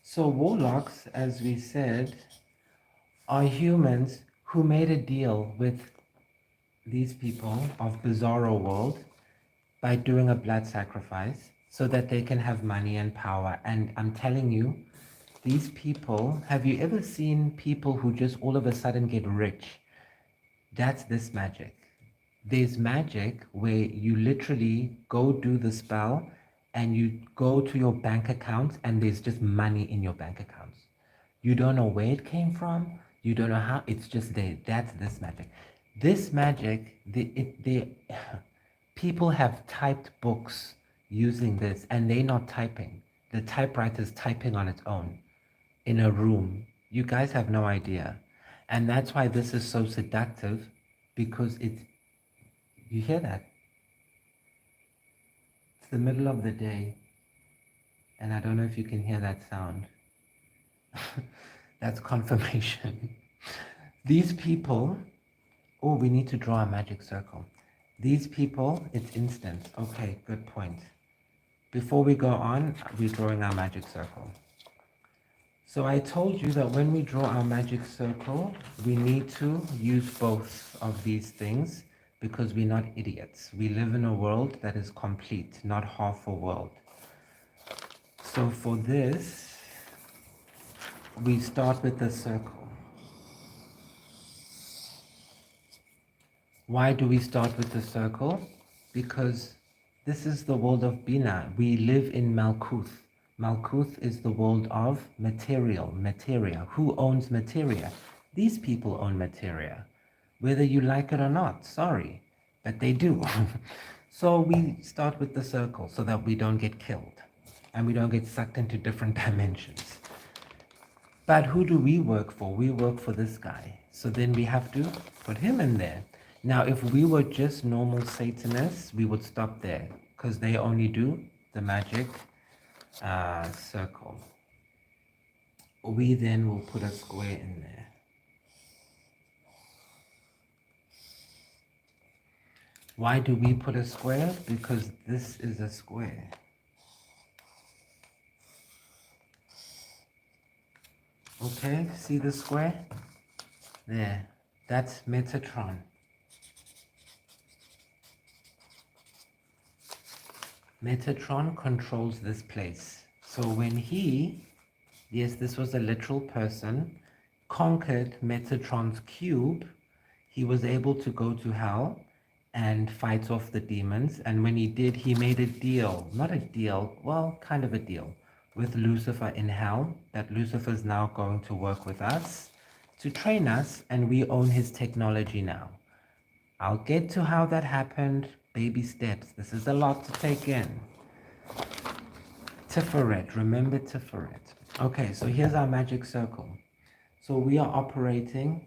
So warlocks, as we said, are humans who made a deal with these people of Bizarro world by doing a blood sacrifice so that they can have money and power. And I'm telling you, these people, have you ever seen people who just all of a sudden get rich? That's this magic. There's magic where you literally go do the spell and you go to your bank account and there's just money in your bank accounts. You don't know where it came from. You don't know how. It's just there. That's this magic. This magic, people have typed books using this and they're not typing. The typewriter's typing on its own in a room. You guys have no idea. And that's why this is so seductive, because you hear that? It's the middle of the day. And I don't know if you can hear that sound. That's confirmation. These people, oh, we need to draw a magic circle. These people, it's instant. Okay, good point. Before we go on, we're drawing our magic circle. So I told you that when we draw our magic circle, we need to use both of these things because we're not idiots. We live in a world that is complete, not half a world. So for this, we start with the circle. Why do we start with the circle? Because this is the world of Bina. We live in Malkuth. Malkuth is the world of materia. Who owns materia? These people own materia. Whether you like it or not, sorry, but they do. So we start with the circle so that we don't get killed and we don't get sucked into different dimensions. But who do we work for? We work for this guy. So then we have to put him in there. Now, if we were just normal Satanists, we would stop there because they only do the magic circle. We then will put a square in there. Why do we put a square? Because this is a square. Okay, see the square? There, that's Metatron. Metatron controls this place. So when he, yes, this was a literal person, conquered Metatron's cube, he was able to go to hell and fight off the demons. And when he did, he made a deal, not a deal, well, kind of a deal, with Lucifer in hell, that Lucifer is now going to work with us to train us, and we own his technology now. I'll get to how that happened, baby steps. This is a lot to take in. Tiferet, remember Tiferet. Okay, so here's our magic circle. So we are operating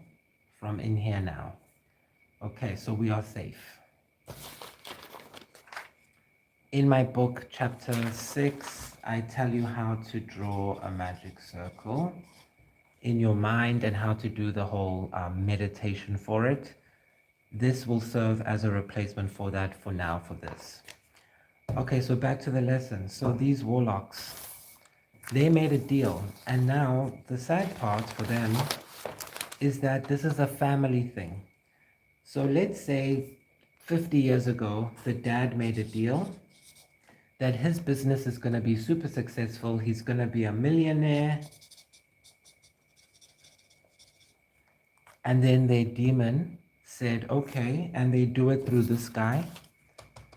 from in here now. Okay, so we are safe. In my book, chapter 6, I tell you how to draw a magic circle in your mind and how to do the whole meditation for it. This will serve as a replacement for that for now for this. Okay, so back to the lesson. So these warlocks, they made a deal. And now the sad part for them is that this is a family thing. So let's say 50 years ago, the dad made a deal that his business is going to be super successful. He's going to be a millionaire. And then their demon said, okay, and they do it through this guy.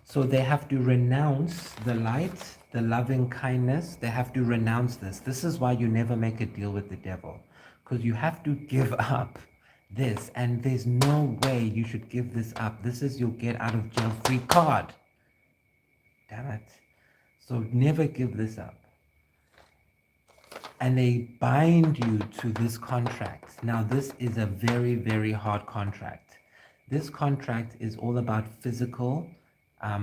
So they have to renounce the light, the loving kindness. They have to renounce this. This is why you never make a deal with the devil, because you have to give up this, and there's no way you should give this up. This is your get out of jail free card. Damn it. So never give this up. And they bind you to this contract. Now, this is a very, very hard contract. This contract is all about physical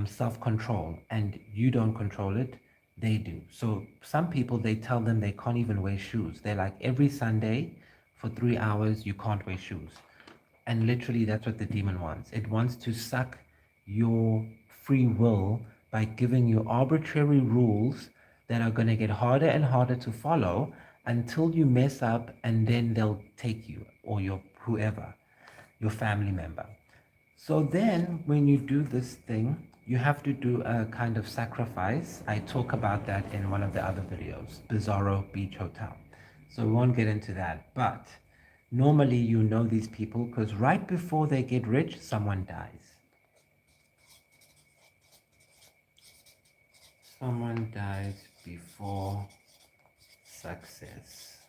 self-control, and you don't control it, they do. So some people, they tell them they can't even wear shoes. They're like, every Sunday for 3 hours, you can't wear shoes. And literally, that's what the demon wants. It wants to suck your free will by giving you arbitrary rules that are going to get harder and harder to follow until you mess up, and then they'll take you, or your whoever, your family member. So then when you do this thing, you have to do a kind of sacrifice. I talk about that in one of the other videos, Bizarro Beach Hotel. So we won't get into that. But normally you know these people because right before they get rich, someone dies. Someone dies before success.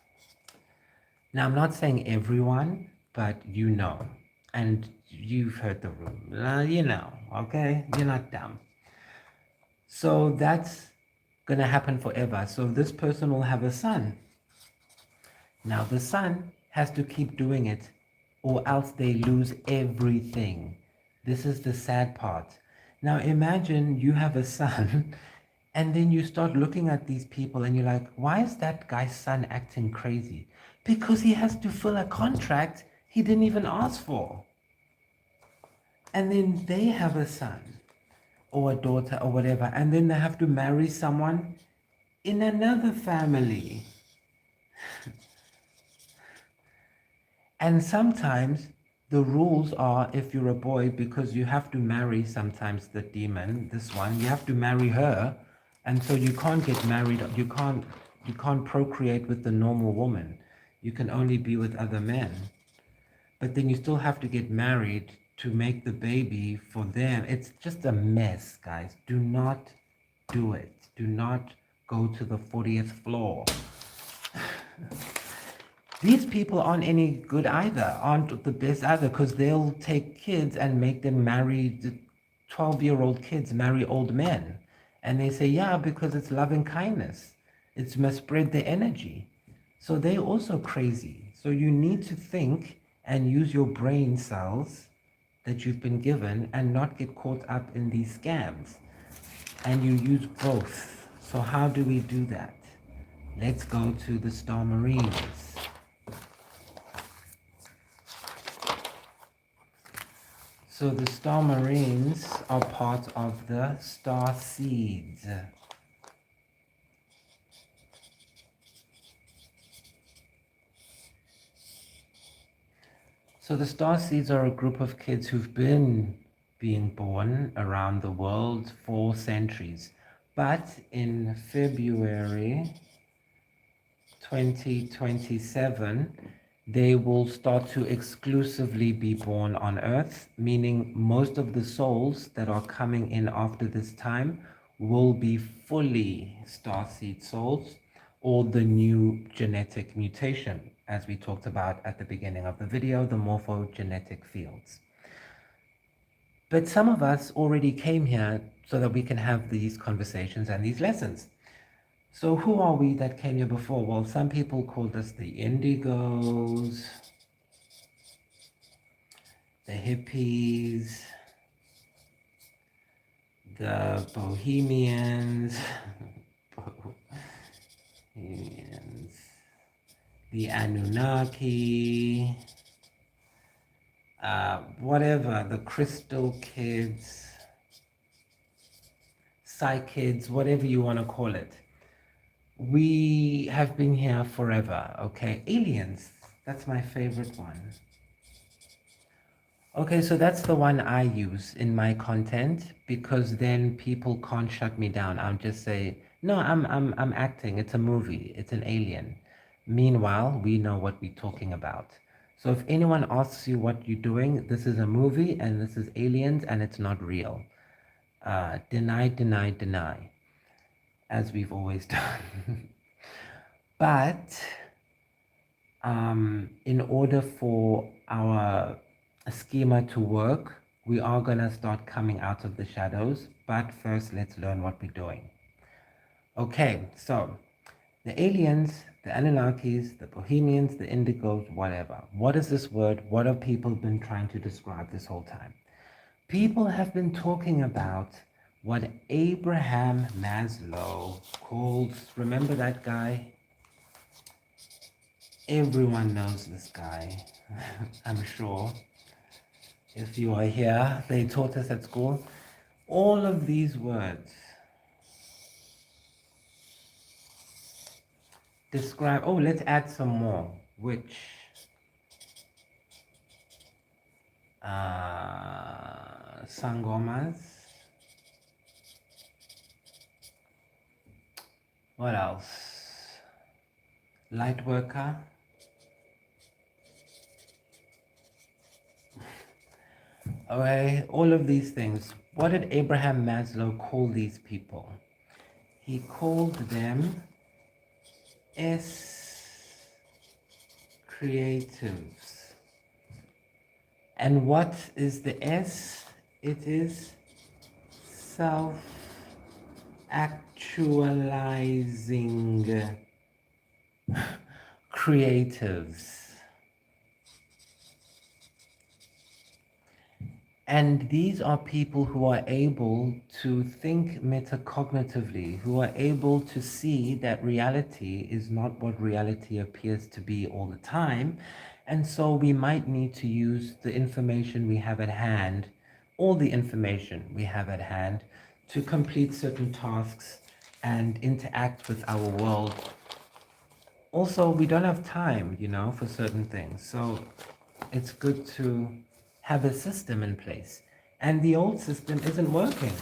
Now, I'm not saying everyone, but you know. And you've heard the room. You know, okay? You're not dumb. So that's going to happen forever. So this person will have a son. Now, the son has to keep doing it, or else they lose everything. This is the sad part. Now, imagine you have a son, and then you start looking at these people, and you're like, why is that guy's son acting crazy? Because he has to fill a contract he didn't even ask for. And then they have a son or a daughter or whatever, and then they have to marry someone in another family. And sometimes the rules are, if you're a boy, because you have to marry sometimes the demon, this one, you have to marry her, and so you can't get married, you can't procreate with the normal woman. You can only be with other men. But then you still have to get married to make the baby for them. It's just a mess, guys. Do not do it. Do not go to the 40th floor. These people aren't any good either, aren't the best either, because they'll take kids and make them marry 12-year-old kids, marry old men. And they say, yeah, because it's loving kindness. It must spread the energy. So they're also crazy. So you need to think and use your brain cells that you've been given and not get caught up in these scams. And you use both. So how do we do that? Let's go to the Star Marines. So the Star Marines are part of the Starseed. So the Starseeds are a group of kids who've been being born around the world for centuries. But in February 2027, they will start to exclusively be born on Earth, meaning most of the souls that are coming in after this time will be fully Starseed souls, or the new genetic mutation, as we talked about at the beginning of the video, the morphogenetic fields. But some of us already came here so that we can have these conversations and these lessons. So who are we that came here before? Well, some people called us the Indigos, the hippies, the Bohemians, the Anunnaki, whatever, the Crystal Kids, Psy Kids, whatever you want to call it. We have been here forever, okay? Aliens, that's my favorite one. Okay, so that's the one I use in my content, because then people can't shut me down. I'll just say, no, I'm acting. It's a movie. It's an alien. Meanwhile, we know what we're talking about. So if anyone asks you what you're doing, this is a movie and this is aliens and it's not real. Deny, deny, deny, as we've always done. But in order for our schema to work, we are going to start coming out of the shadows. But first, let's learn what we're doing. Okay, so the aliens, the Anunnakis, the Bohemians, the Indigos, whatever. What is this word? What have people been trying to describe this whole time? People have been talking about what Abraham Maslow called, remember that guy? Everyone knows this guy, I'm sure. If you are here, they taught us at school. All of these words describe, oh, let's add some more, which sangomas. What else? Light worker. Okay, all of these things. What did Abraham Maslow call these people? He called them S-creatives. And what is the S? It is self-actualizing creatives. And these are people who are able to think metacognitively, who are able to see that reality is not what reality appears to be all the time. And so we might need to use the information we have at hand, all the information we have at hand, to complete certain tasks and interact with our world. Also, we don't have time, for certain things. So it's good to have a system in place. And the old system isn't working.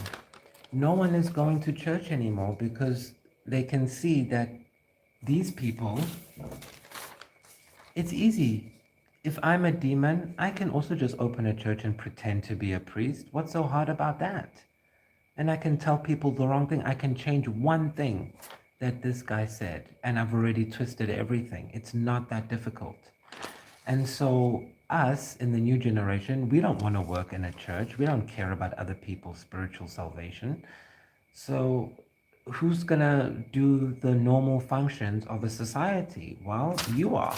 No one is going to church anymore because they can see that these people, it's easy. If I'm a demon, I can also just open a church and pretend to be a priest. What's so hard about that? And I can tell people the wrong thing. I can change one thing that this guy said, and I've already twisted everything. It's not that difficult. And so us in the new generation, we don't want to work in a church. We don't care about other people's spiritual salvation. So who's going to do the normal functions of a society? Well, you are.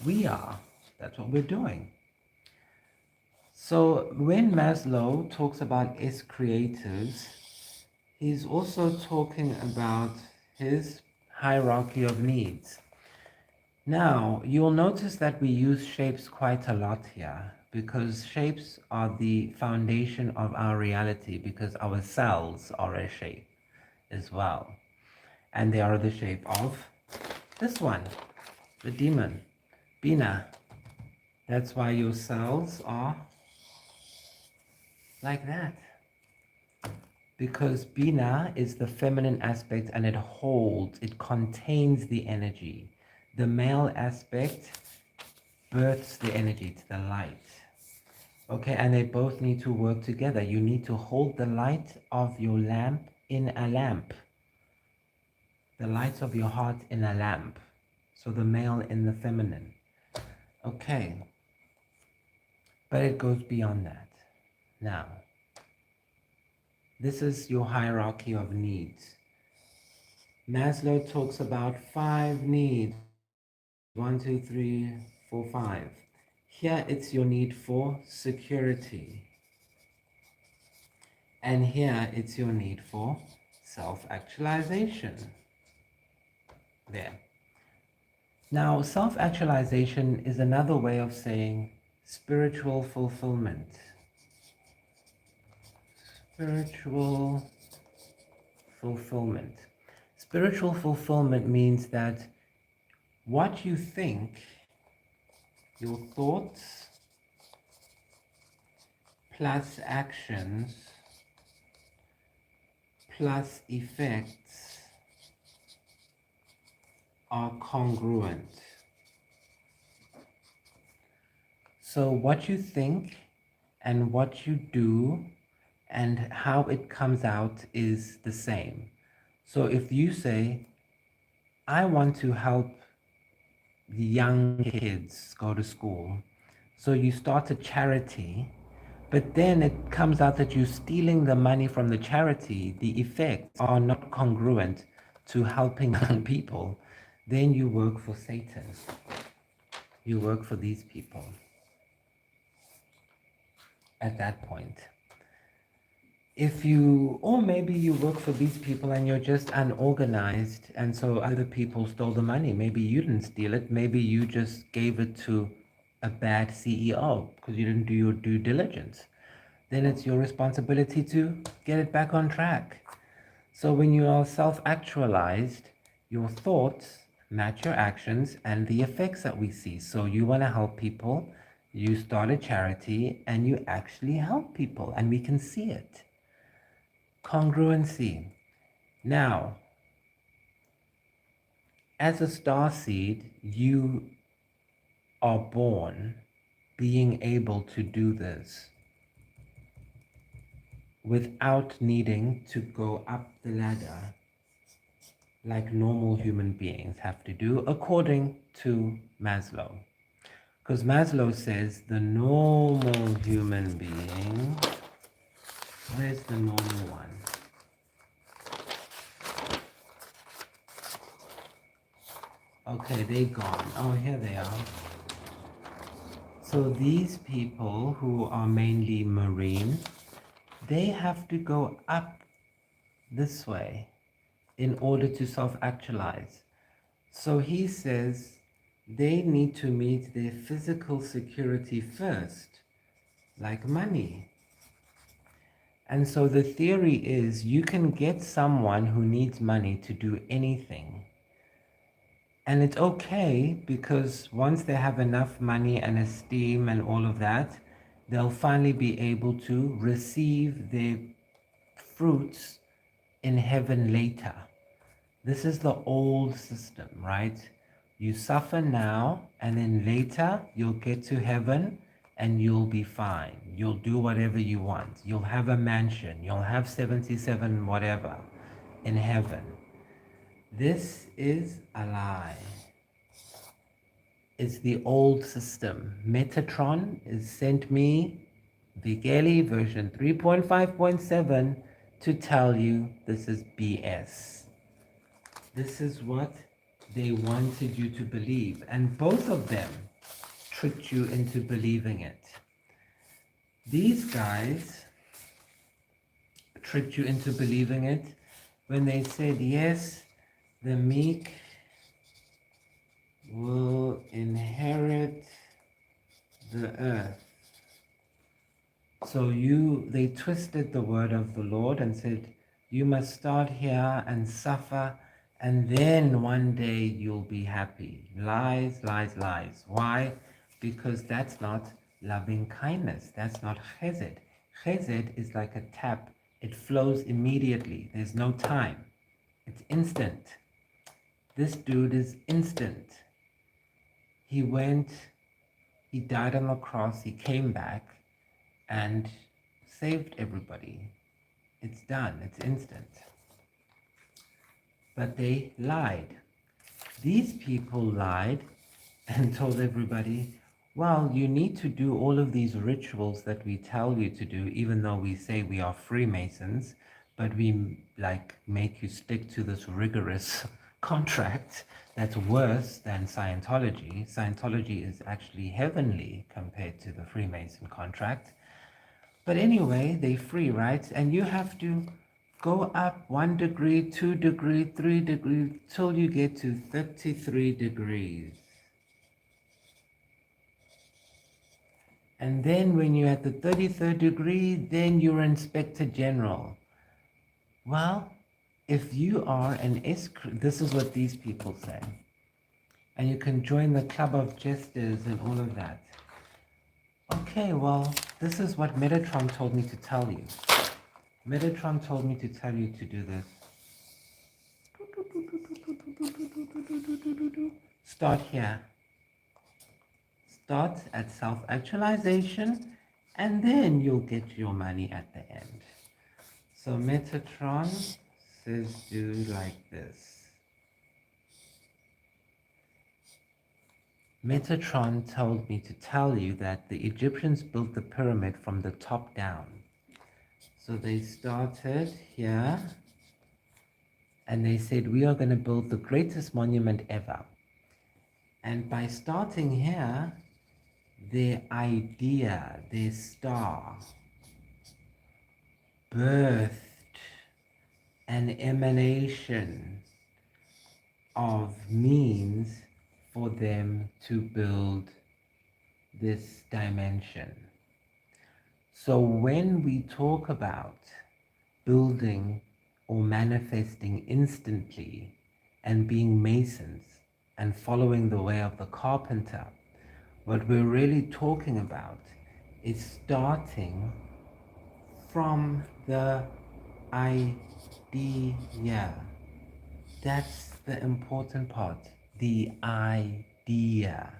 We are. That's what we're doing. So when Maslow talks about S creatives, he's also talking about his hierarchy of needs. Now, you'll notice that we use shapes quite a lot here because shapes are the foundation of our reality because our cells are a shape as well. And they are the shape of this one, the demon, Bina. That's why your cells are like that. Because Bina is the feminine aspect and it holds, it contains the energy. The male aspect births the energy to the light. Okay, and they both need to work together. You need to hold the light of your lamp in a lamp. The light of your heart in a lamp. So the male in the feminine. Okay. But it goes beyond that. Now, this is your hierarchy of needs. Maslow talks about 5 needs. 1, 2, 3, 4, 5. Here it's your need for security. And here it's your need for self-actualization. There. Now, self-actualization is another way of saying spiritual fulfillment. Spiritual fulfillment. Spiritual fulfillment means that what you think, your thoughts plus actions plus effects are congruent. So what you think and what you do and how it comes out is the same. So if you say, I want to help the young kids go to school, so you start a charity, but then it comes out that you're stealing the money from the charity, the effects are not congruent to helping young people, then you work for Satan. You work for these people at that point. If you, or maybe you work for these people and you're just unorganized, and so other people stole the money. Maybe you didn't steal it. Maybe you just gave it to a bad CEO because you didn't do your due diligence. Then it's your responsibility to get it back on track. So when you are self-actualized, your thoughts match your actions and the effects that we see. So you want to help people, you start a charity, and you actually help people, and we can see it. Congruency. Now, as a starseed, you are born being able to do this without needing to go up the ladder like normal human beings have to do, according to Maslow. Because Maslow says the normal human being, where's the normal one? Okay, they're gone. Oh, here they are. So these people who are mainly marine, they have to go up this way in order to self-actualize. So he says they need to meet their physical security first, like money. And so the theory is you can get someone who needs money to do anything. And it's okay because once they have enough money and esteem and all of that, they'll finally be able to receive their fruits in heaven later. This is the old system, right? You suffer now, and then later you'll get to heaven and you'll be fine. You'll do whatever you want. You'll have a mansion. You'll have 77 whatever in heaven. This is a lie. It's the old system. Metatron has sent me Vigeli version 3.5.7 to tell you this is BS. This is what they wanted you to believe, and both of them tricked you into believing it. These guys tricked you into believing it when they said, yes, the meek will inherit the earth. So they twisted the word of the Lord and said, you must start here and suffer, and then one day you'll be happy. Lies, lies, lies. Why? Because that's not loving kindness. That's not chesed. Chesed is like a tap. It flows immediately. There's no time. It's instant. This dude is instant. He died on the cross, he came back and saved everybody. It's done, it's instant. But they lied. These people lied and told everybody, well, you need to do all of these rituals that we tell you to do, even though we say we are Freemasons, but we make you stick to this rigorous contract that's worse than Scientology. Scientology is actually heavenly compared to the Freemason contract. But anyway, they're free, right? And you have to go up 1 degree, 2 degree, 3 degrees, till you get to 33 degrees. And then when you're at the 33rd degree, then you're Inspector General. Well, if you are an this is what these people say. And you can join the Club of Jesters and all of that. Okay, well, this is what Metatron told me to tell you. Metatron told me to tell you to do this. Start here. start at self-actualization, and then you'll get your money at the end. So Metatron says do like this. Metatron told me to tell you that the Egyptians built the pyramid from the top down. So they started here, and they said, we are going to build the greatest monument ever. And by starting here, their idea, their star, birthed an emanation of means for them to build this dimension. So when we talk about building or manifesting instantly and being masons and following the way of the carpenter, what we're really talking about is starting from the idea. That's the important part, the idea.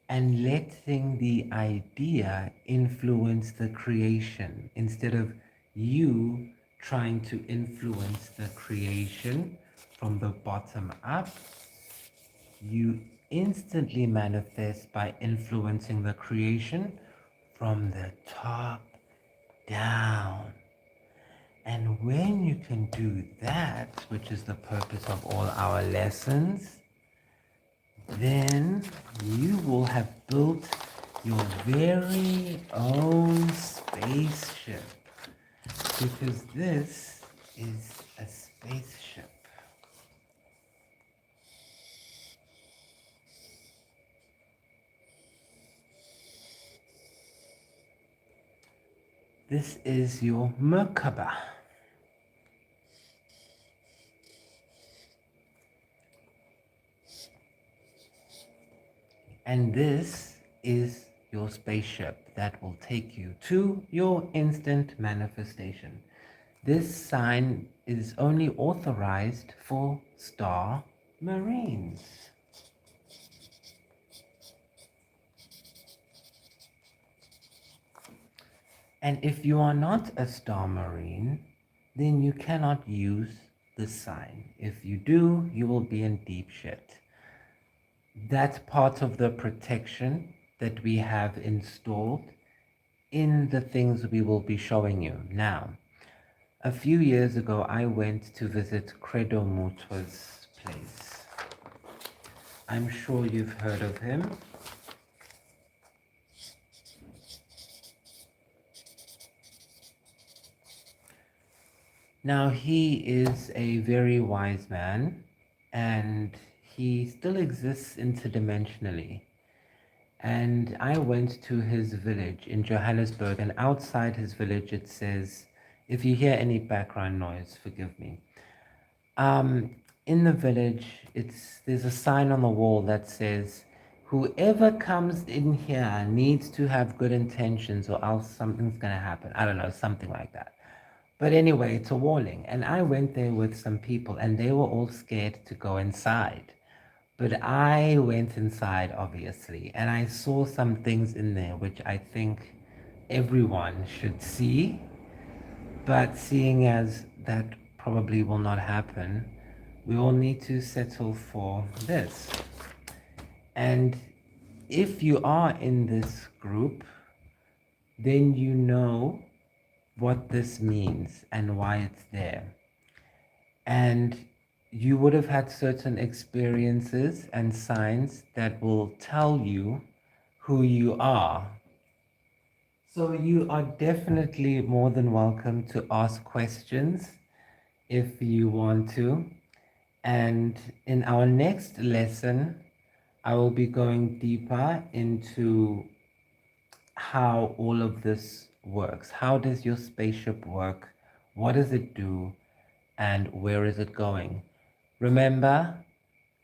And letting the idea influence the creation instead of you trying to influence the creation from the bottom up. You instantly manifest by influencing the creation from the top down. And when you can do that, which is the purpose of all our lessons, then you will have built your very own spaceship. Because this is a spaceship. This is your Merkaba. And this is your spaceship that will take you to your instant manifestation. This sign is only authorized for Star Marines. And if you are not a Star Marine, then you cannot use this sign. If you do, you will be in deep shit. That's part of the protection that we have installed in the things we will be showing you. Now, a few years ago, I went to visit Credo Mutwa's place. I'm sure you've heard of him. Now, he is a very wise man, and he still exists interdimensionally. And I went to his village in Johannesburg, and outside his village it says, if you hear any background noise, forgive me. In the village, there's a sign on the wall that says, whoever comes in here needs to have good intentions or else something's going to happen. I don't know, something like that. But anyway, it's a warning. And I went there with some people and they were all scared to go inside. But I went inside, obviously, and I saw some things in there which I think everyone should see. But seeing as that probably will not happen, we all need to settle for this. And if you are in this group, then you know what this means and why it's there. And you would have had certain experiences and signs that will tell you who you are. So you are definitely more than welcome to ask questions if you want to. And in our next lesson, I will be going deeper into how all of this works. How does your spaceship work? What does it do? And where is it going? Remember,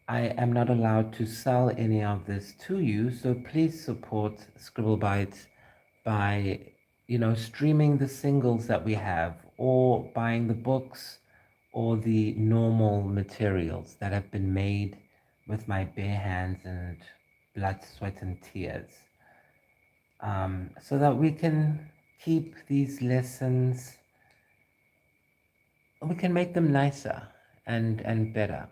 I am not allowed to sell any of this to you, so please support Scribblebytes by, streaming the singles that we have, or buying the books, or the normal materials that have been made with my bare hands and blood, sweat, and tears, so that we can keep these lessons, we can make them nicer and better.